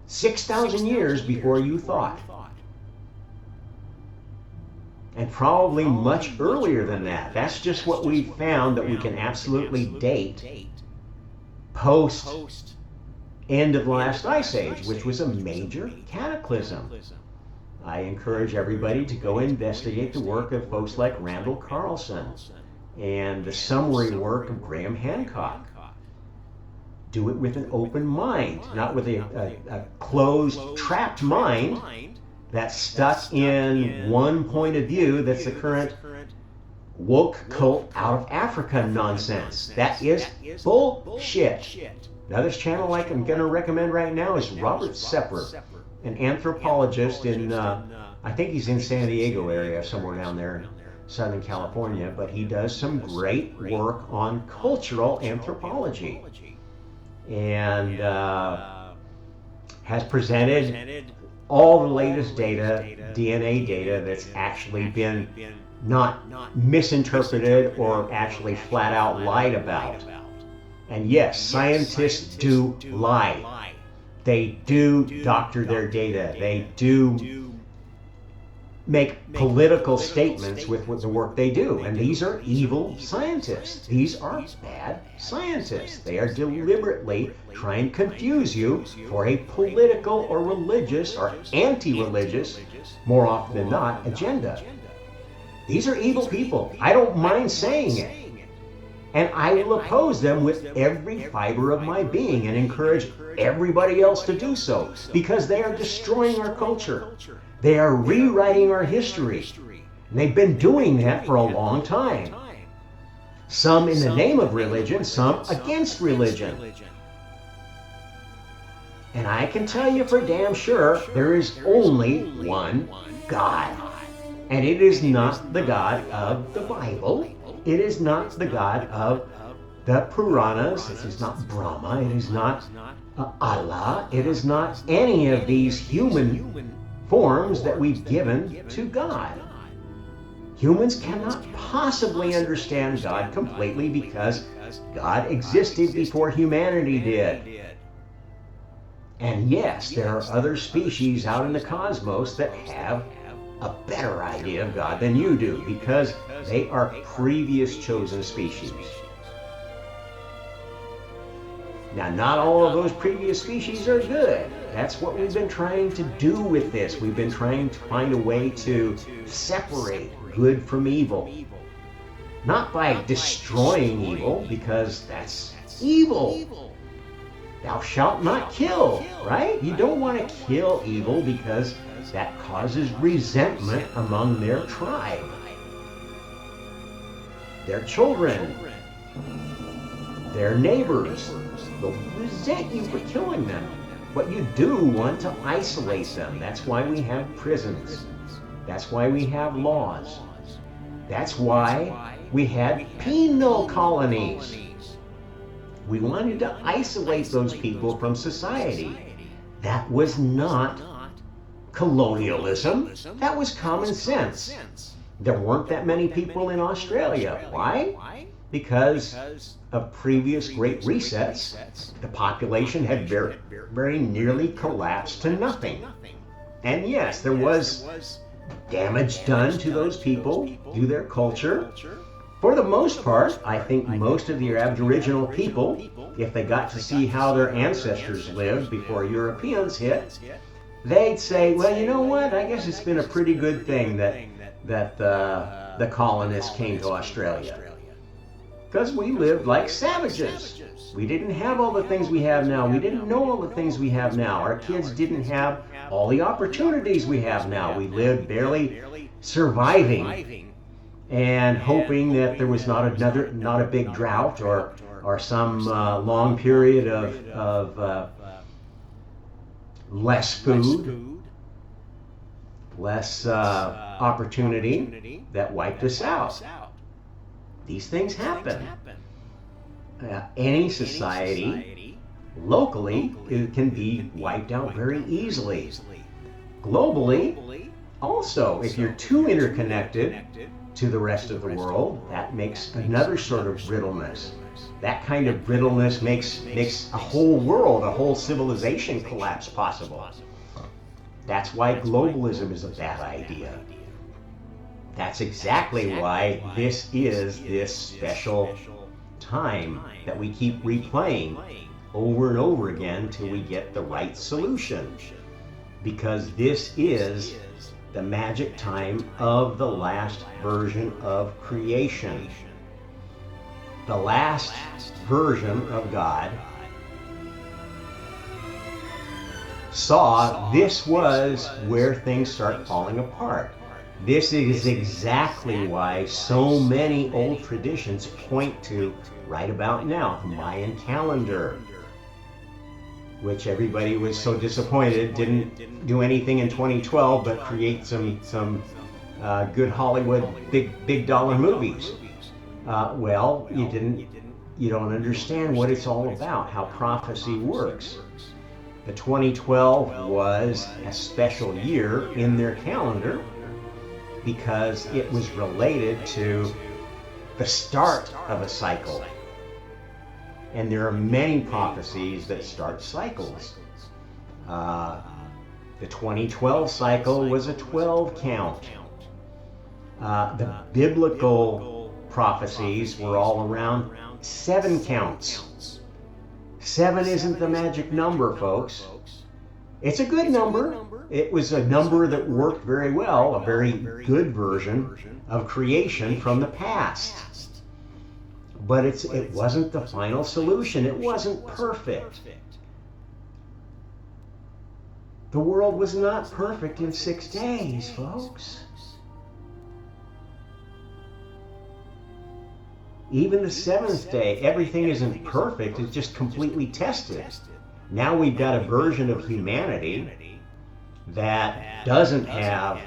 6,000 years before you thought. And probably much earlier than that. That's just what we found that we can absolutely date post end of the last ice age, which was a major cataclysm. I encourage everybody to go investigate the work of folks like Randall Carlson and the summary work of Graham Hancock. Do it with an open mind, not with a closed, trapped mind that's stuck in one point of view that's the current woke cult out of Africa nonsense. That is bullshit. Another channel I'm going to recommend right now is Robert Sepper, an anthropologist in, I think he's in San Diego area, somewhere down there in Southern California, but he does some great work on cultural anthropology and has presented all the latest data, DNA data, that's actually been not misinterpreted or actually flat out lied about. And yes, scientists do lie. They do doctor their data. They do make political statements with the work they do. And these are evil scientists. These are bad scientists. They are deliberately trying to confuse you for a political or religious or anti-religious, more often than not, agenda. These are evil people. I don't mind saying it. And I will oppose them with every fiber of my being and encourage everybody else to do so, because they are destroying our culture. They are rewriting our history. And they've been doing that for a long time. Some in the name of religion, some against religion. And I can tell you for damn sure, there is only one God. And it is not the God of the Bible. It is not the God of the Puranas. It is not Brahma. It is not Allah. It is not any of these human forms that we've given to God. Humans cannot possibly understand God completely because God existed before humanity did. And yes, there are other species out in the cosmos that have a better idea of God than you do, because they are previous chosen species. Now, not all of those previous species are good. That's what we've been trying to do with this. We've been trying to find a way to separate good from evil. Not by destroying evil, because that's evil. Thou shalt not kill, right? You don't want to kill evil because that causes resentment among their tribe, their children, their neighbors. They'll resent you for killing them. But you do want to isolate them. That's why we have prisons. That's why we have laws. That's why we had penal colonies. We wanted to isolate those people from society. That was not colonialism. That was common sense. There weren't that many people in Australia. Why? Because of previous great resets, the population had very nearly collapsed to nothing. And yes, there was damage done to those people, to their culture. For the most part, I think most of the Aboriginal people, if they got to see how their ancestors lived before Europeans hit, they'd say, well, you know what, I guess it's been a pretty good thing that the colonists came to Australia. Because we lived like savages. We didn't have all the things we have now. We didn't know all the things we have now. Our kids didn't have all the opportunities we have now. We lived barely surviving and hoping that there was not a big drought or some long period of less food, less opportunity that wiped us out. These things happen. Any society, locally, it can be wiped out very easily. Globally, also, if you're too interconnected to the rest of the world, that makes another sort of brittleness. That kind of brittleness makes a whole world, a whole civilization collapse possible. That's why globalism is a bad idea. That's exactly why this is this special time that we keep replaying over and over again till we get the right solution. Because this is the magic time of the last version of creation. The last version of God saw this was where things start falling apart. This is exactly why so many old traditions point to right about now, the Mayan calendar, which everybody was so disappointed didn't do anything in 2012 but create some good Hollywood big dollar movies. Well, you don't understand what it's all about, how prophecy works. The 2012 was a special year in their calendar because it was related to the start of a cycle. And there are many prophecies that start cycles. The 2012 cycle was a 12 count. The biblical prophecies were all around 7 counts. 7 isn't the magic number, folks. It's a good number. It was a number that worked very well, a very good version of creation from the past. But it wasn't the final solution. It wasn't perfect. The world was not perfect in 6 days, folks. Even the 7th day, everything isn't perfect. It's just completely tested. Now we've got a version of humanity that doesn't have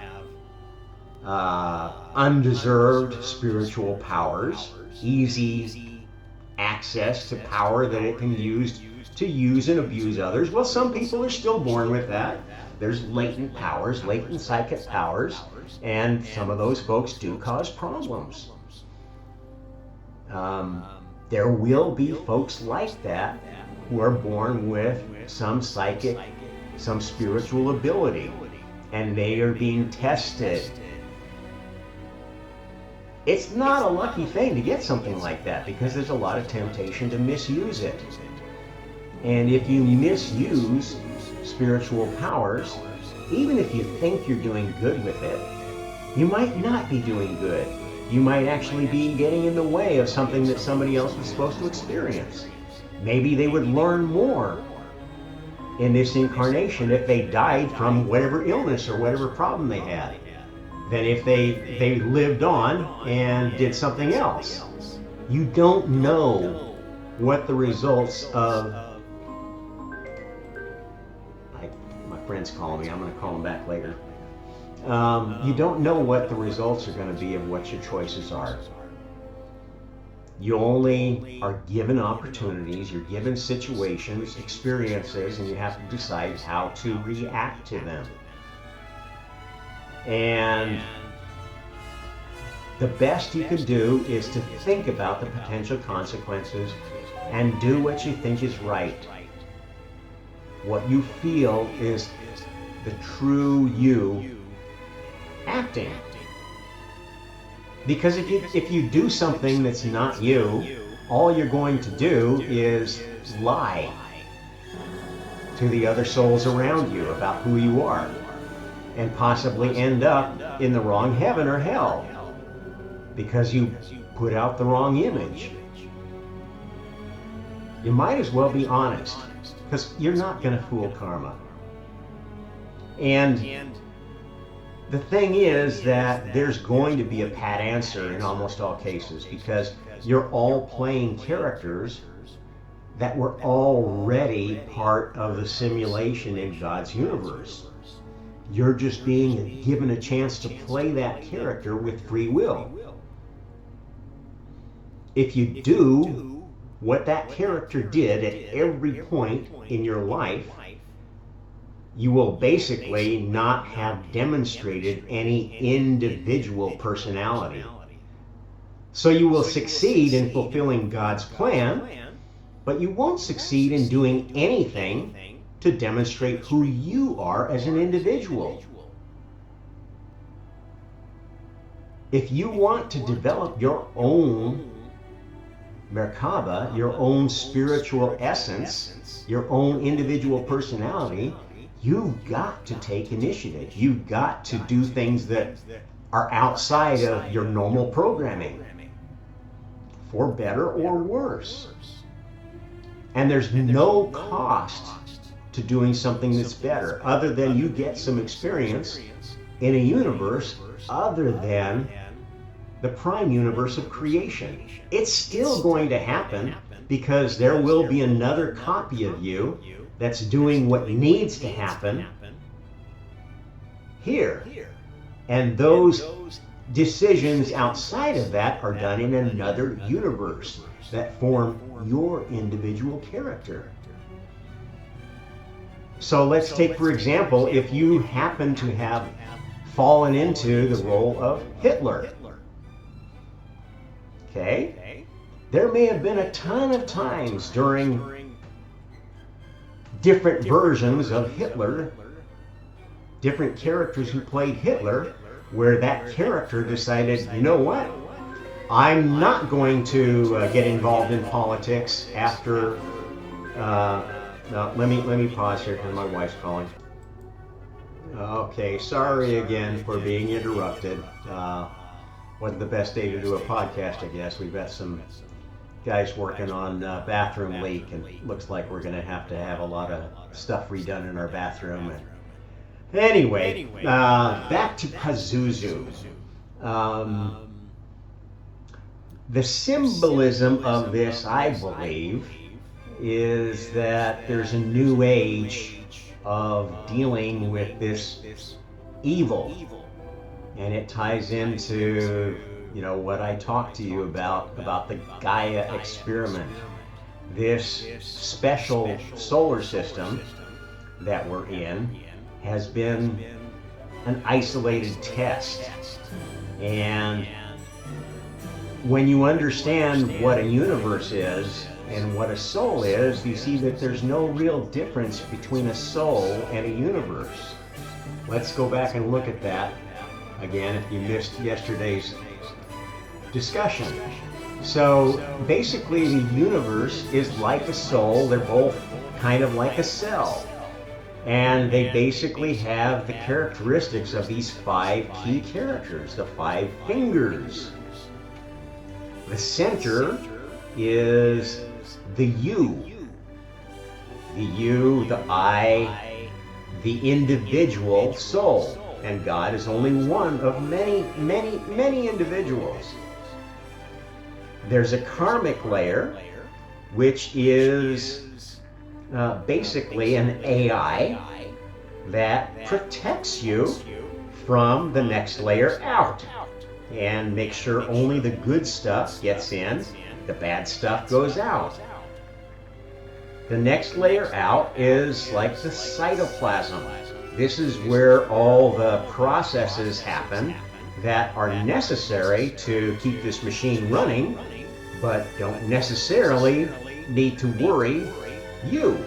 undeserved spiritual powers, easy access to power that it can use and abuse others. Well, some people are still born with that. There's latent powers, latent psychic powers, and some of those folks do cause problems. There will be folks like that who are born with some psychic, some spiritual ability, and they are being tested. It's not a lucky thing to get something like that because there's a lot of temptation to misuse it. And if you misuse spiritual powers, even if you think you're doing good with it, you might not be doing good. You might actually be getting in the way of something that somebody else was supposed to experience. Maybe they would learn more in this incarnation if they died from whatever illness or whatever problem they had than if they lived on and did something else. You don't know what the results of... My friend's calling me. I'm going to call him back later. You don't know what the results are going to be of what your choices are. You only are given opportunities, you're given situations, experiences, and you have to decide how to react to them. And the best you can do is to think about the potential consequences and do what you think is right. What you feel is the true you acting. Because if you do something that's not you, all you're going to do is lie to the other souls around you about who you are and possibly end up in the wrong heaven or hell because you put out the wrong image. You might as well be honest because you're not going to fool karma. And the thing is that there's going to be a pat answer in almost all cases because you're all playing characters that were already part of the simulation in God's universe. You're just being given a chance to play that character with free will. If you do what that character did at every point in your life, you will basically not have demonstrated any individual personality. So you will succeed in fulfilling God's plan, but you won't succeed in doing anything to demonstrate who you are as an individual. If you want to develop your own Merkaba, your own spiritual essence, your own individual personality, you've got to take initiative. You've got to do things that are outside of your normal programming, for better or worse. And there's no cost to doing something that's better, other than you get some experience in a universe other than the prime universe of creation. It's still going to happen because there will be another copy of you that's doing what needs to happen here. And those decisions outside of that are done in another universe that form your individual character. So let's take, for example, if you happen to have fallen into the role of Hitler. Okay? There may have been a ton of times during different versions of Hitler, different characters who played Hitler, where that character decided, you know what? I'm not going to get involved in politics after. No, let me pause here because my wife's calling. Okay, sorry again for being interrupted. Wasn't the best day to do a podcast, I guess. We've got some guys working on bathroom leak, and looks like we're going to have a lot of stuff redone in our bathroom. And anyway, back to Pazuzu. The symbolism of this, I believe, is that there's a new age of dealing with this evil, and it ties into, you know, what I talked to you about the Gaia experiment. This special solar system that we're in has been an isolated test, and when you understand what a universe is and what a soul is, you see that there's no real difference between a soul and a universe. Let's go back and look at that again if you missed yesterday's discussion. So basically the universe is like a soul. They're both kind of like a cell. And they basically have the characteristics of these 5 key characters, the 5 fingers. The center is the you. The you, the I, the individual soul. And God is only one of many, many, many individuals. There's a karmic layer, which is basically an AI that protects you from the next layer out and makes sure only the good stuff gets in, the bad stuff goes out. The next layer out is like the cytoplasm. This is where all the processes happen that are necessary to keep this machine running, but don't necessarily need to worry you.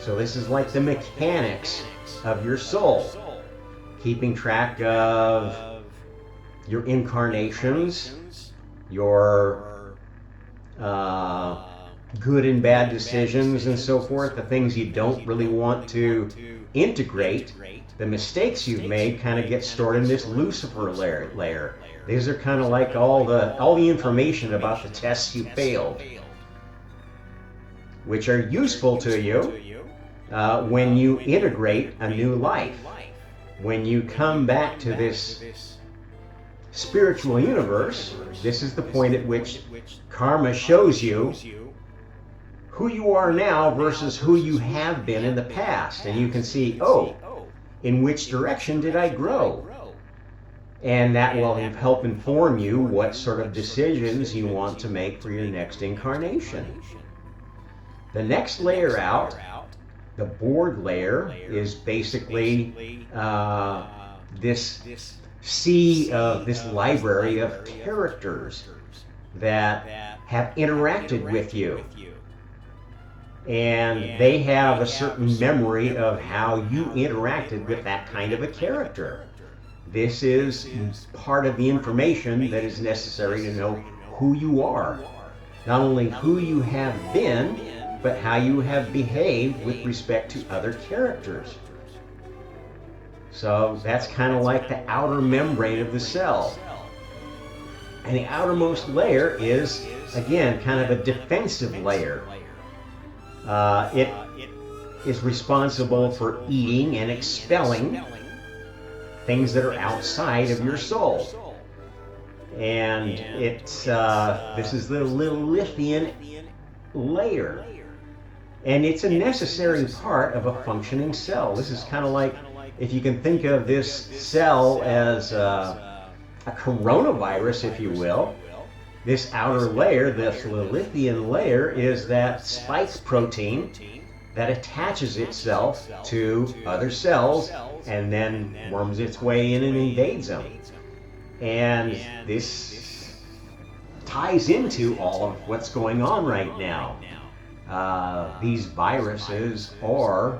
So this is like the mechanics of your soul, keeping track of your incarnations, your good and bad decisions and so forth, the things you don't really want to integrate. The mistakes you've made kind of get stored in this Lucifer layer. These are kind of like all the information about the tests you failed, which are useful to you when you integrate a new life. When you come back to this spiritual universe, this is the point at which karma shows you who you are now versus who you have been in the past. And you can see, oh, in which direction did I grow? And that will help inform you what sort of decisions you want to make for your next incarnation. The next layer out, the board layer, is basically this sea of this library of characters that have interacted with you. And they have a certain memory of how you interacted with that kind of a character. This is part of the information that is necessary to know who you are. Not only who you have been, but how you have behaved with respect to other characters. So that's kind of like the outer membrane of the cell. And the outermost layer is, again, kind of a defensive layer. It is responsible for eating and expelling things that are outside of your soul. And it's this is the Lilithian layer. And it's a necessary part of a functioning cell. This is kind of like, if you can think of this cell as a coronavirus, if you will, this outer layer, this Lilithian layer, is that spike protein that attaches itself to other cells and then worms its way in and invades them. And this ties into all of what's going on right now. These viruses are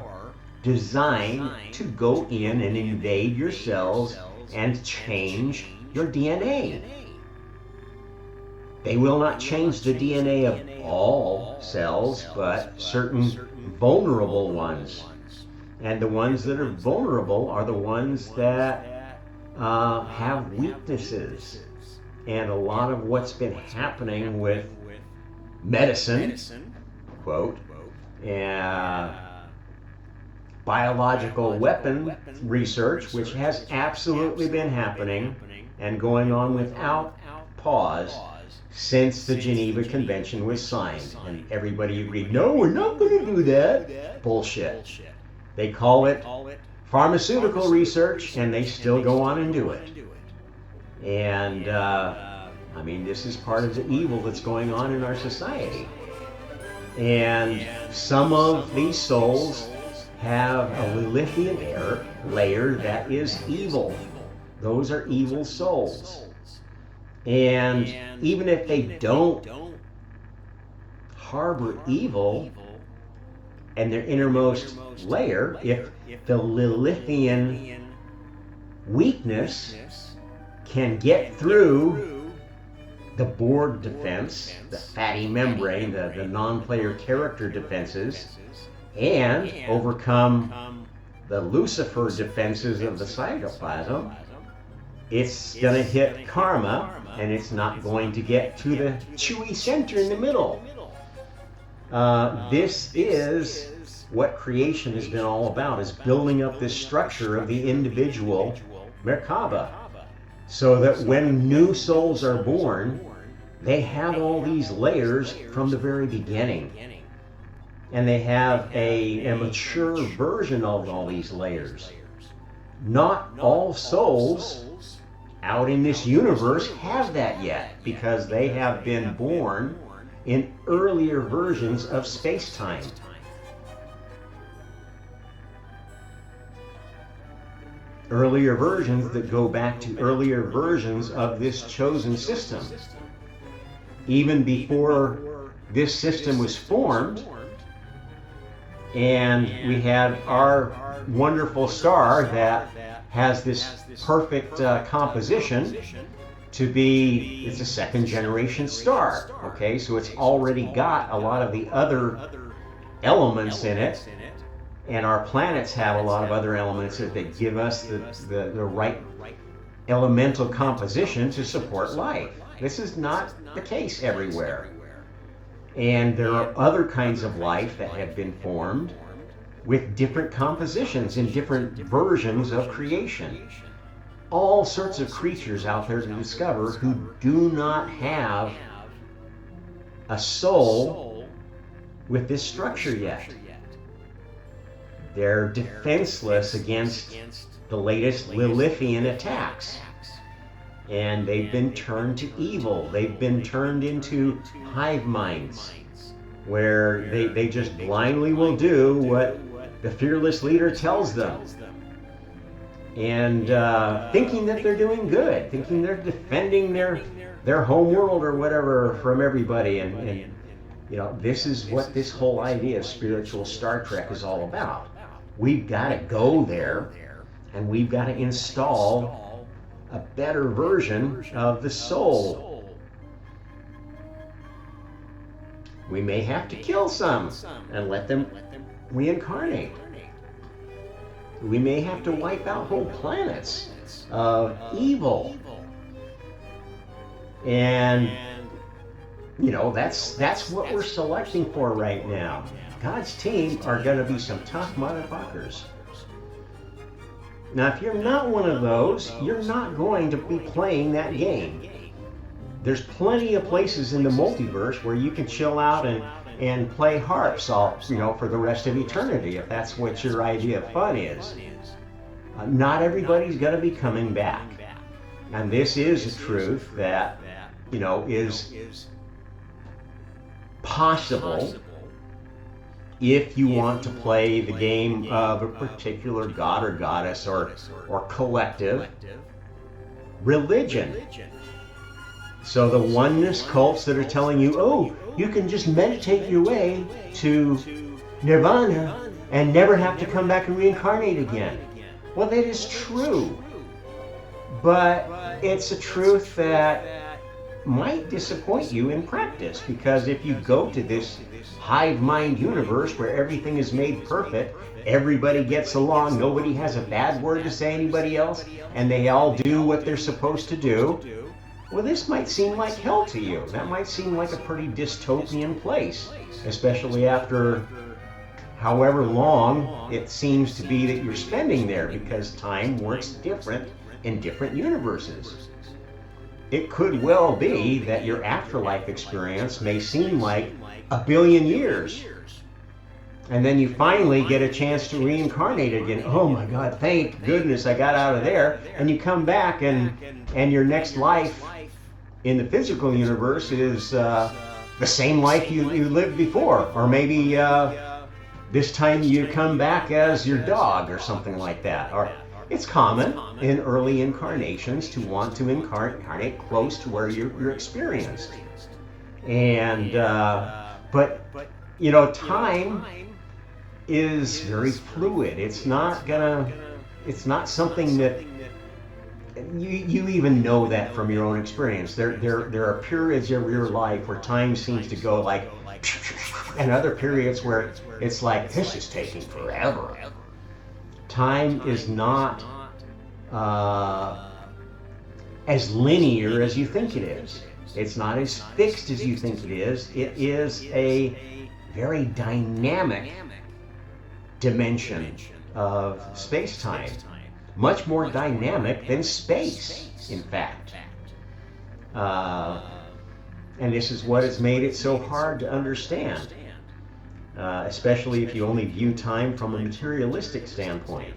designed to go in and invade your cells and change your DNA. They will not change the DNA of all cells, but certain vulnerable ones. And the ones that are vulnerable are the ones that have weaknesses. And a lot of what's been happening with medicine, quote, biological weapon research, which has absolutely been happening and going on without pause since the Geneva Convention was signed. And everybody agreed, no, we're not going to do that. Bullshit. They call it pharmaceutical research, and they still go on and do it. And, I mean, this is part of the evil that's going on in our society. And some of these souls have a Lilithian layer that is evil. Those are evil souls. And even if they don't harbor evil and their innermost layer, if the Lilithian weakness can get through the Borg defense, the fatty membrane, the non-player character defenses, and overcome the Lucifer defenses of the cytoplasm, it's going to hit karma, and it's not going to get to the chewy center in the middle. This is what creation has been all about, is building up this structure of the individual Merkaba, so that when new souls are born, they have all these layers from the very beginning. And they have a mature version of all these layers. Not all souls out in this universe have that yet, because they have been born in earlier versions of space-time. Earlier versions that go back to earlier versions of this chosen system. Even before this system was formed, and we had our wonderful star that has this perfect composition to be, it's a second generation star, okay? So it's already got a lot of the other elements in it, and our planets have a lot of other elements that give us the right elemental composition to support life. This is not the case everywhere. And there are other kinds of life that have been formed with different compositions in different versions of creation. All sorts of creatures out there to discover who do not have a soul with this structure yet. They're defenseless against the latest Lilithian attacks. And they've been turned to evil. They've been turned into hive minds, where they just blindly will do what the fearless leader tells them. And thinking that they're doing good, thinking they're defending their home world or whatever from everybody. And you know, this is what this whole idea of spiritual Star Trek is all about. We've got to go there, and we've got to install a better version of the soul. We may have to kill some and let them reincarnate. We may have to wipe out whole planets of evil. And you know, that's what we're selecting for right now. God's team are going to be some tough motherfuckers. Now, if you're not one of those, you're not going to be playing that game. There's plenty of places in the multiverse where you can chill out and play harps all, you know, for the rest of eternity, if that's what your idea of fun is. Not everybody's going to be coming back. And this is a truth that, you know, is possible if you want to play the game of a particular god or goddess or collective religion. So the oneness cults that are telling you, oh, you can just meditate your way to nirvana and never have to come back and reincarnate again. Well, that is true, but it's a truth that might disappoint you in practice, because if you go to this hive mind universe where everything is made perfect, everybody gets along, nobody has a bad word to say anybody else, and they all do what they're supposed to do, well, this might seem like hell to you. That might seem like a pretty dystopian place, especially after however long it seems to be that you're spending there, because time works different in different universes. It could well be that your afterlife experience may seem like 1 billion years. And then you finally get a chance to reincarnate again. Oh my God, thank goodness I got out of there. And you come back and your next life in the physical universe is the same life you lived before. Or maybe this time you come back as your dog or something like that. Or it's common in early incarnations to want to incarnate close to where you're experienced. And but you know, time is very fluid. It's not something that you even know that from your own experience. There are periods of your life where time seems to go like, and other periods where it's like, this is taking forever. Time is not as linear as you think it is. It's not as fixed as you think it is. It is a very dynamic dimension of space-time. Much more dynamic than space, in fact. And this is what has made it so hard to understand, especially if you only view time from a materialistic standpoint.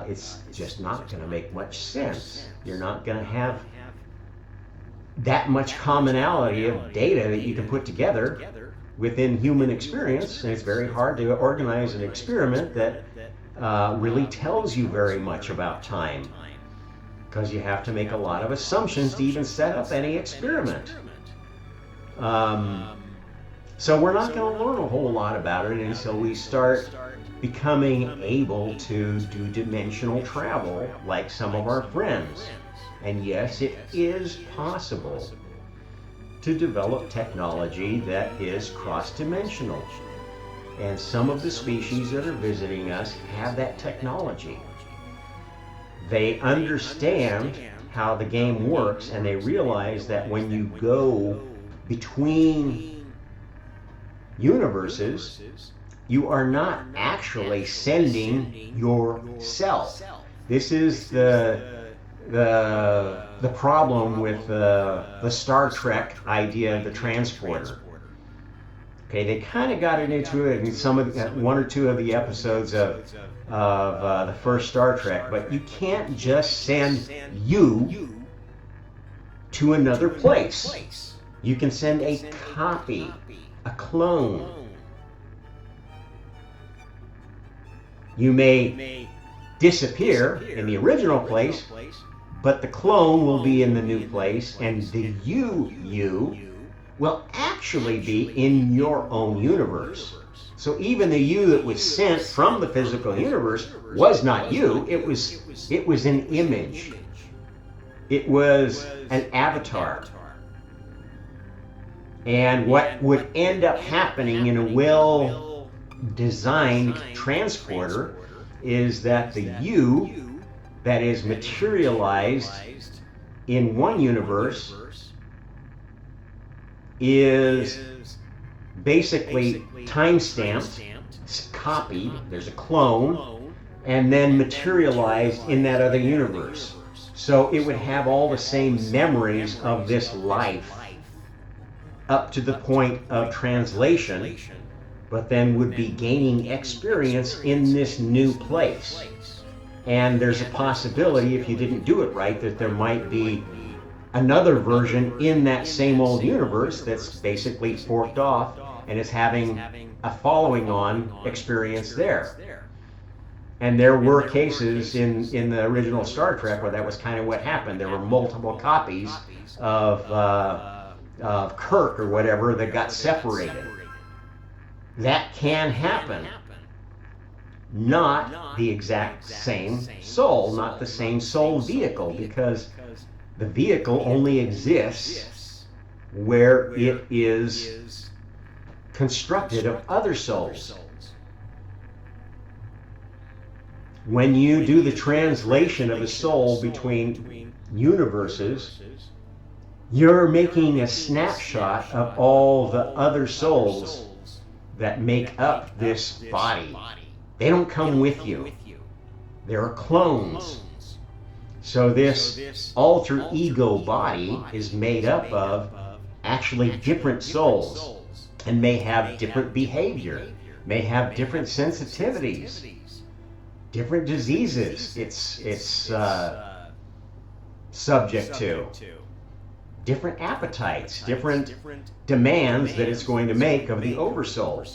It's just not going to make much sense. You're not going to have that much commonality of data that you can put together within human experience, and it's very hard to organize an experiment that really tells you very much about time, because you have to make a lot of assumptions to even set up any experiment. So we're not going to learn a whole lot about it until we start becoming able to do dimensional travel like some of our friends. And yes, it is possible to develop technology that is cross-dimensional. And some of the species that are visiting us have that technology. They understand how the game works, and they realize that when you go between universes, you are not actually sending yourself. This is the problem with the Star Trek idea of the transporter. Okay, they kind of got it into it in some of one or two of the episodes of the first Star Trek, but you can't just send you to another place. You can send a copy, a clone. You may disappear in the original place, but the clone will be in the new place, and the you will actually be in your own universe. So even the you that was sent from the physical universe was not you. It was an image. It was an avatar. And what would end up happening in a well-designed transporter is that the you that is materialized in one universe is basically time-stamped, copied, there's a clone, and then materialized in that other universe. So it would have all the same memories of this life up to the point of translation, but then would be gaining experience in this new place. And there's a possibility, if you didn't do it right, that there might be another version in that same old universe that's basically forked off and is having a following on experience there. And there were cases in the original Star Trek where that was kind of what happened. There were multiple copies of Kirk or whatever that got separated. That can happen. Not the exact same soul, not the same soul vehicle, because the vehicle only exists where it is constructed of other souls. When you do the translation of a soul between universes, you're making a snapshot of all the other souls that make up this body. They don't come with you. There are clones. So this alter ego body is made up of actually different souls and may have different behavior, may have different sensitivities, different diseases it's subject to, different appetites, different demands that it's going to make of the oversoul.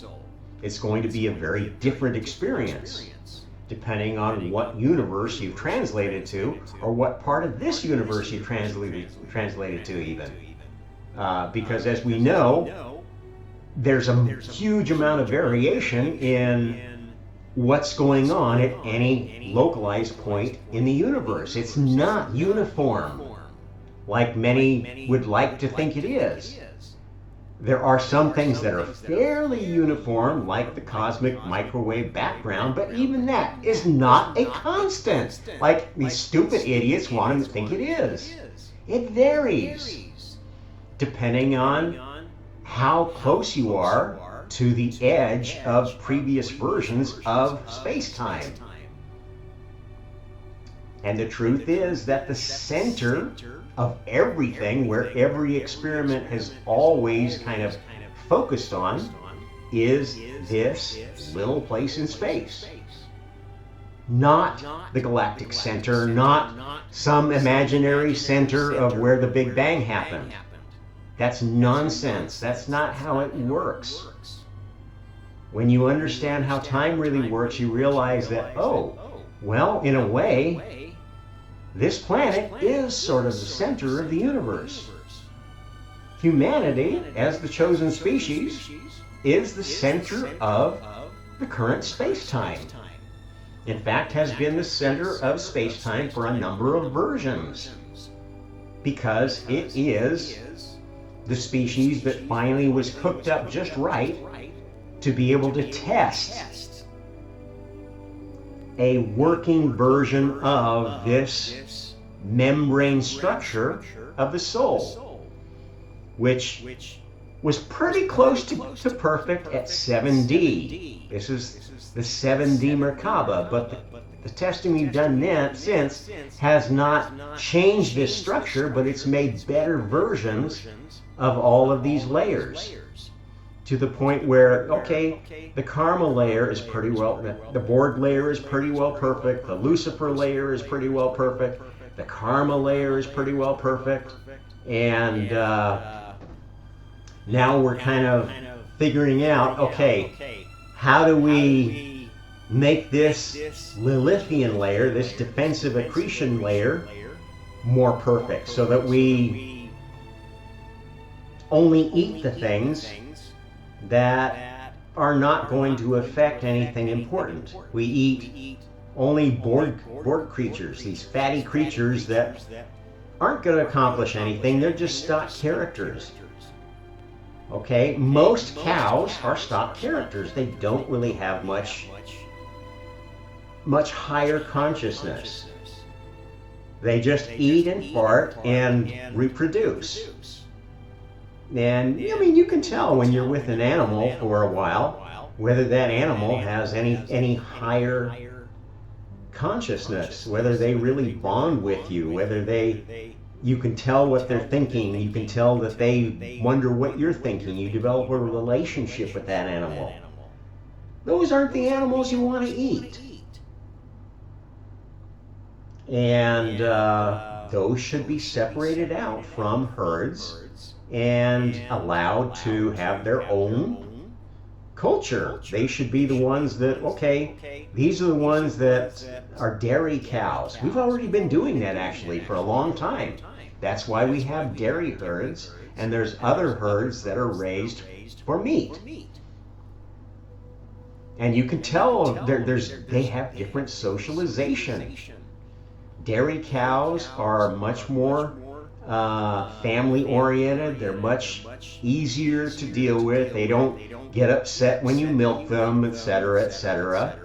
It's going to be a very different experience depending on what universe you've translated to, or what part of this universe you've translated to even. Because as we know, there's a huge amount of variation in what's going on at any localized point in the universe. It's not uniform like many would like to think it is. There are some things that are fairly uniform, like the cosmic microwave background, but even that is not a constant, like these stupid idiots want to think it is. It varies depending on how close you are to the edge of previous versions of space-time. And the truth is that the center of everything, where every experiment has always kind of focused on, is this little place in space. Not the galactic center, not some imaginary center of where the Big Bang happened. That's nonsense. That's not how it works. When you understand how time really works, you realize that, oh, well, in a way, this planet is sort of the center of the universe. Humanity, as the chosen species, is the center of the current space-time. In fact, has been the center of space-time for a number of versions, because it is the species that finally was cooked up just right to be able to test a working version of this membrane structure of the soul, which was pretty close to perfect at 7D. This is the 7D Merkaba, but the testing we've done since has not changed this structure, but it's made better versions of all of these layers, to the point where, okay, the karma layer is pretty well, the Borg layer is pretty well perfect, the Lucifer layer is pretty well perfect, the karma layer is pretty well perfect, and now we're kind of figuring out, okay, how do we make this Lilithian layer, this defensive accretion layer, more perfect, so that we only eat the things that are not going to affect anything important. We eat only Borg creatures, these fatty creatures that aren't going to accomplish anything. They're just stock characters. Okay, most cows are stock characters. They don't really have much higher consciousness. They just eat and fart and reproduce. And I mean, you can tell when you're with an animal for a while whether that animal has any higher consciousness, whether they really bond with you, whether you can tell what they're thinking, you can tell that they wonder what you're thinking, you develop a relationship with that animal. Those aren't the animals you want to eat. And those should be separated out from herds and allowed to have their own culture. They should be the ones that, okay, these are the ones that are dairy cows. We've already been doing that actually for a long time. That's why we have dairy herds, and there's other herds that are raised for meat. And you can tell they have different socialization. Dairy cows are much more family oriented. They're much easier to deal with. They don't get upset when you milk them, etc., etc.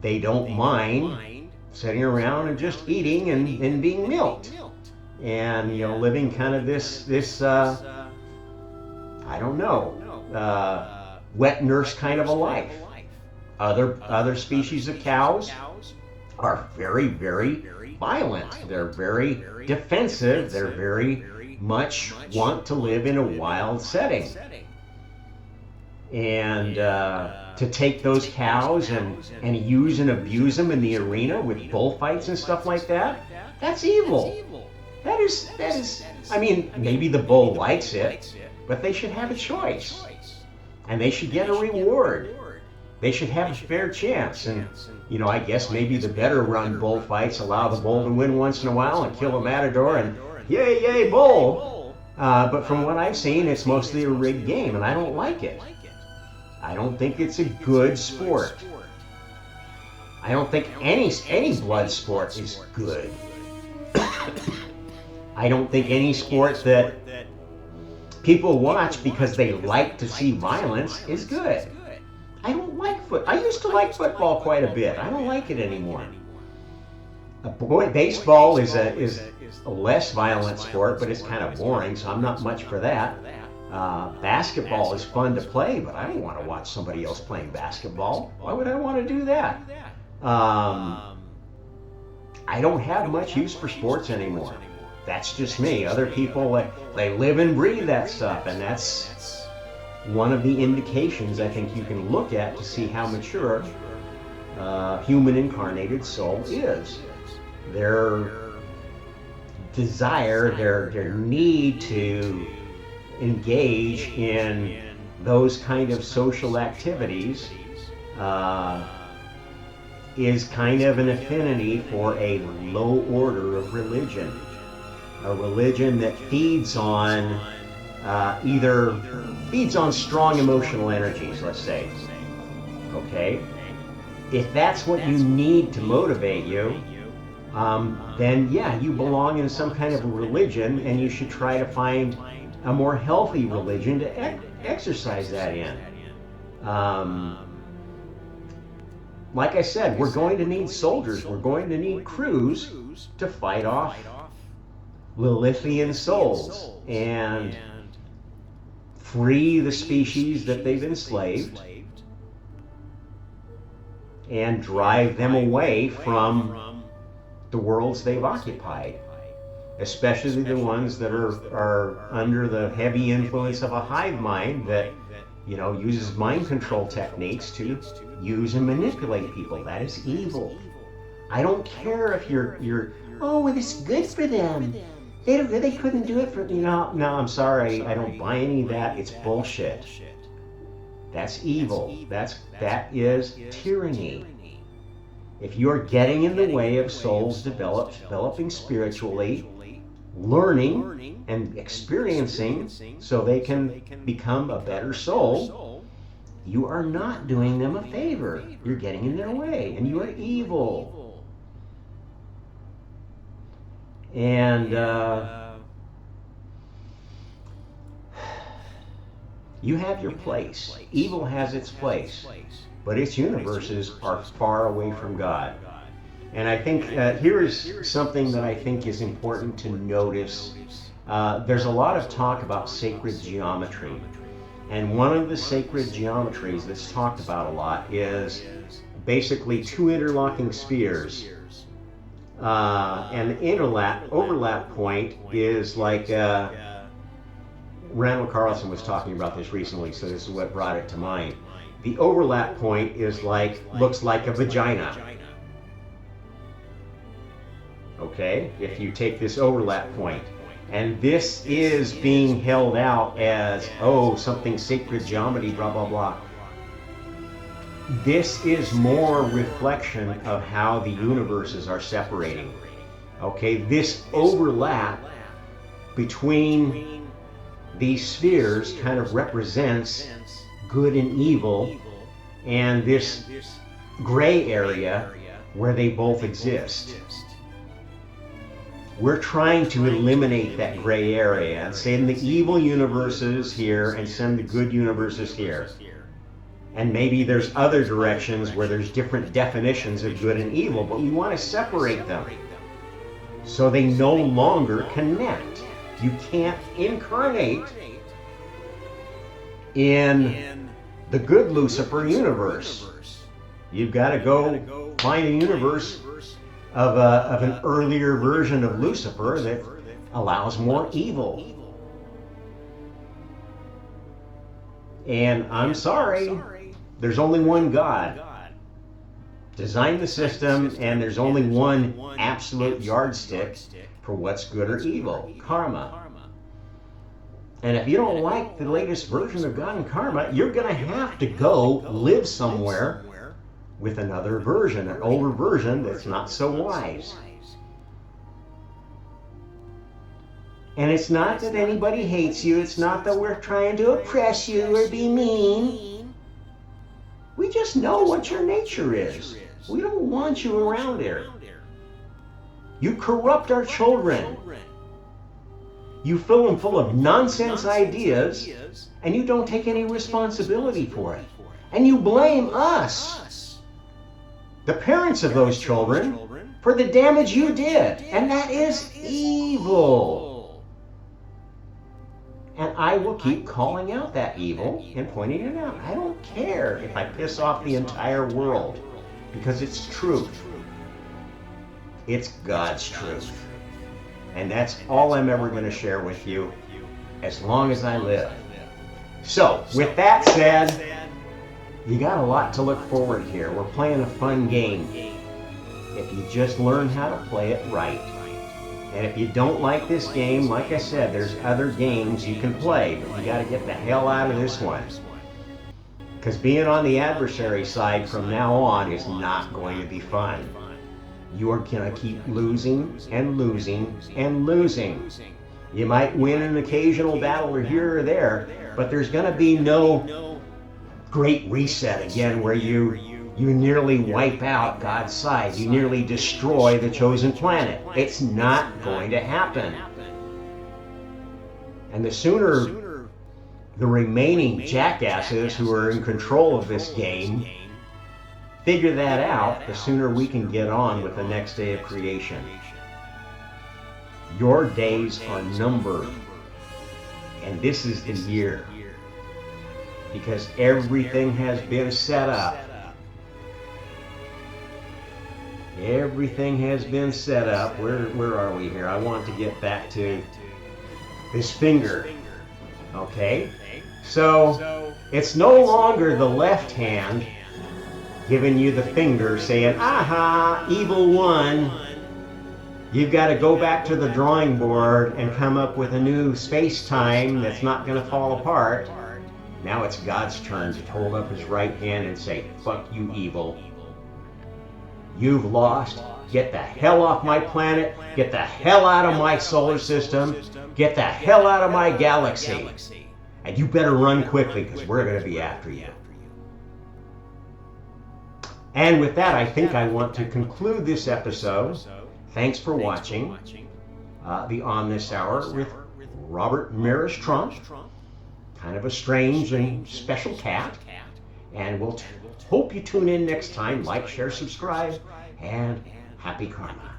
They don't mind sitting around and just eating and being milked, and living kind of this I don't know, wet nurse kind of a life. Other species of cows are very, very violent. They're very defensive. They're very much want to live in a wild setting. And to take those cows and use and abuse them in the arena with bullfights and stuff like that, that's evil. That is, I mean, maybe the bull likes it, but they should have a choice. And they should get a reward. They should have a fair chance. And, I guess maybe the better run bullfights allow the bull to win once in a while and kill a matador and yay, yay, bull. But from what I've seen, it's mostly a rigged game, and I don't like it. I don't think it's a good sport. I don't think any blood sport is good. I don't think any sport that people watch because they like to see violence is good. I don't like I used to like football quite a bit. I don't like it anymore. Baseball is a less violent sport, but it's kind of boring, so I'm not much for that. Basketball is fun to play, but I don't want to watch somebody else playing basketball. Why would I want to do that? I don't have much use for sports anymore. That's just me. Other people, they live and breathe that stuff, and that's one of the indications I think you can look at to see how mature human incarnated soul is. Their desire, their need to engage in those kind of social activities is kind of an affinity for a low order of religion. A religion that feeds on feeds on strong emotional energies, let's say. Okay? If that's what you need to motivate you, then yeah, you belong in some kind of a religion, and you should try to find a more healthy religion to exercise that in. Like I said, we're going to need soldiers, we're going to need crews to fight off Lilithian souls and free the species that they've enslaved and drive them away from the worlds they've occupied, especially the ones that are under the heavy influence of a hive mind that uses mind control techniques to use and manipulate people. That is evil. I don't care if you're oh, well, it's good for them. They couldn't do it for no, I'm sorry, I don't buy any of that. It's bullshit. That's evil. That is tyranny. If you're getting in the way of souls developing spiritually, learning and experiencing so they can become a better soul, you are not doing them a favor. You're getting in their way, and you are evil. And you have your place. Evil has its place, but its universes are far away from God. And I think here is something that I think is important to notice. There's a lot of talk about sacred geometry. And one of the sacred geometries that's talked about a lot is basically two interlocking spheres. And the overlap point is like, Randall Carlson was talking about this recently, so this is what brought it to mind. The overlap point is looks like a vagina. Okay, if you take this overlap point, And this is being held out as, oh, something sacred geometry, blah, blah, blah. This is more reflection of how the universes are separating. Okay, this overlap between these spheres kind of represents good and evil, and this gray area where they both exist. We're trying to eliminate that gray area and send the evil universes here and send the good universes here. And maybe there's other directions where there's different definitions of good and evil, but we want to separate them so they no longer connect. You can't incarnate in the good Lucifer universe. You've got to go find a universe of an earlier version of Lucifer that allows more evil. And I'm sorry, there's only one God. Designed the system, and there's only one absolute yardstick for what's good or evil: karma. And if you don't like the latest version of God and karma, you're going to have to go live somewhere with another version, an older version that's not so wise. And it's not that anybody hates you. It's not that we're trying to oppress you or be mean. We just know what your nature is. We don't want you around here. You corrupt our children. You fill them full of nonsense ideas, and you don't take any responsibility for it. And you blame us, the parents of those children, for the damage you did. And that is evil. And I will keep calling out that evil and pointing it out. I don't care if I piss off the entire world, because it's truth. It's God's truth. And that's all I'm ever going to share with you as long as I live. So, with that said, you got a lot to look forward here. We're playing a fun game if you just learn how to play it right. And if you don't like this game, like I said, there's other games you can play, but you got to get the hell out of this one. Because being on the adversary side from now on is not going to be fun. You are going to keep losing and losing and losing. You might win an occasional battle or here or there, but there's going to be no great reset again where you nearly wipe out God's side. You nearly destroy the chosen planet. It's not going to happen. And the sooner the remaining jackasses who are in control of this game figure that out, the sooner we can get on with the next day of creation. Your days are numbered, and this is the year, because everything has been set up. Everything has been set up. Where are we here? I want to get back to this finger. Okay? So, it's no longer the left hand giving you the finger saying, aha, evil one. You've got to go back to the drawing board and come up with a new space-time that's not going to fall apart. Now it's God's turn to hold up his right hand and say, fuck you, evil. You've lost. Get the hell off my planet. Get the hell out of my solar system. Get the hell out of my galaxy. And you better run quickly, because we're going to be after you. And with that, I think I want to conclude this episode. Thanks for watching the On This Hour with Robert Maris Trump. Kind of a strange and special cat. And we'll hope you tune in next time. Like, share, subscribe, and happy karma.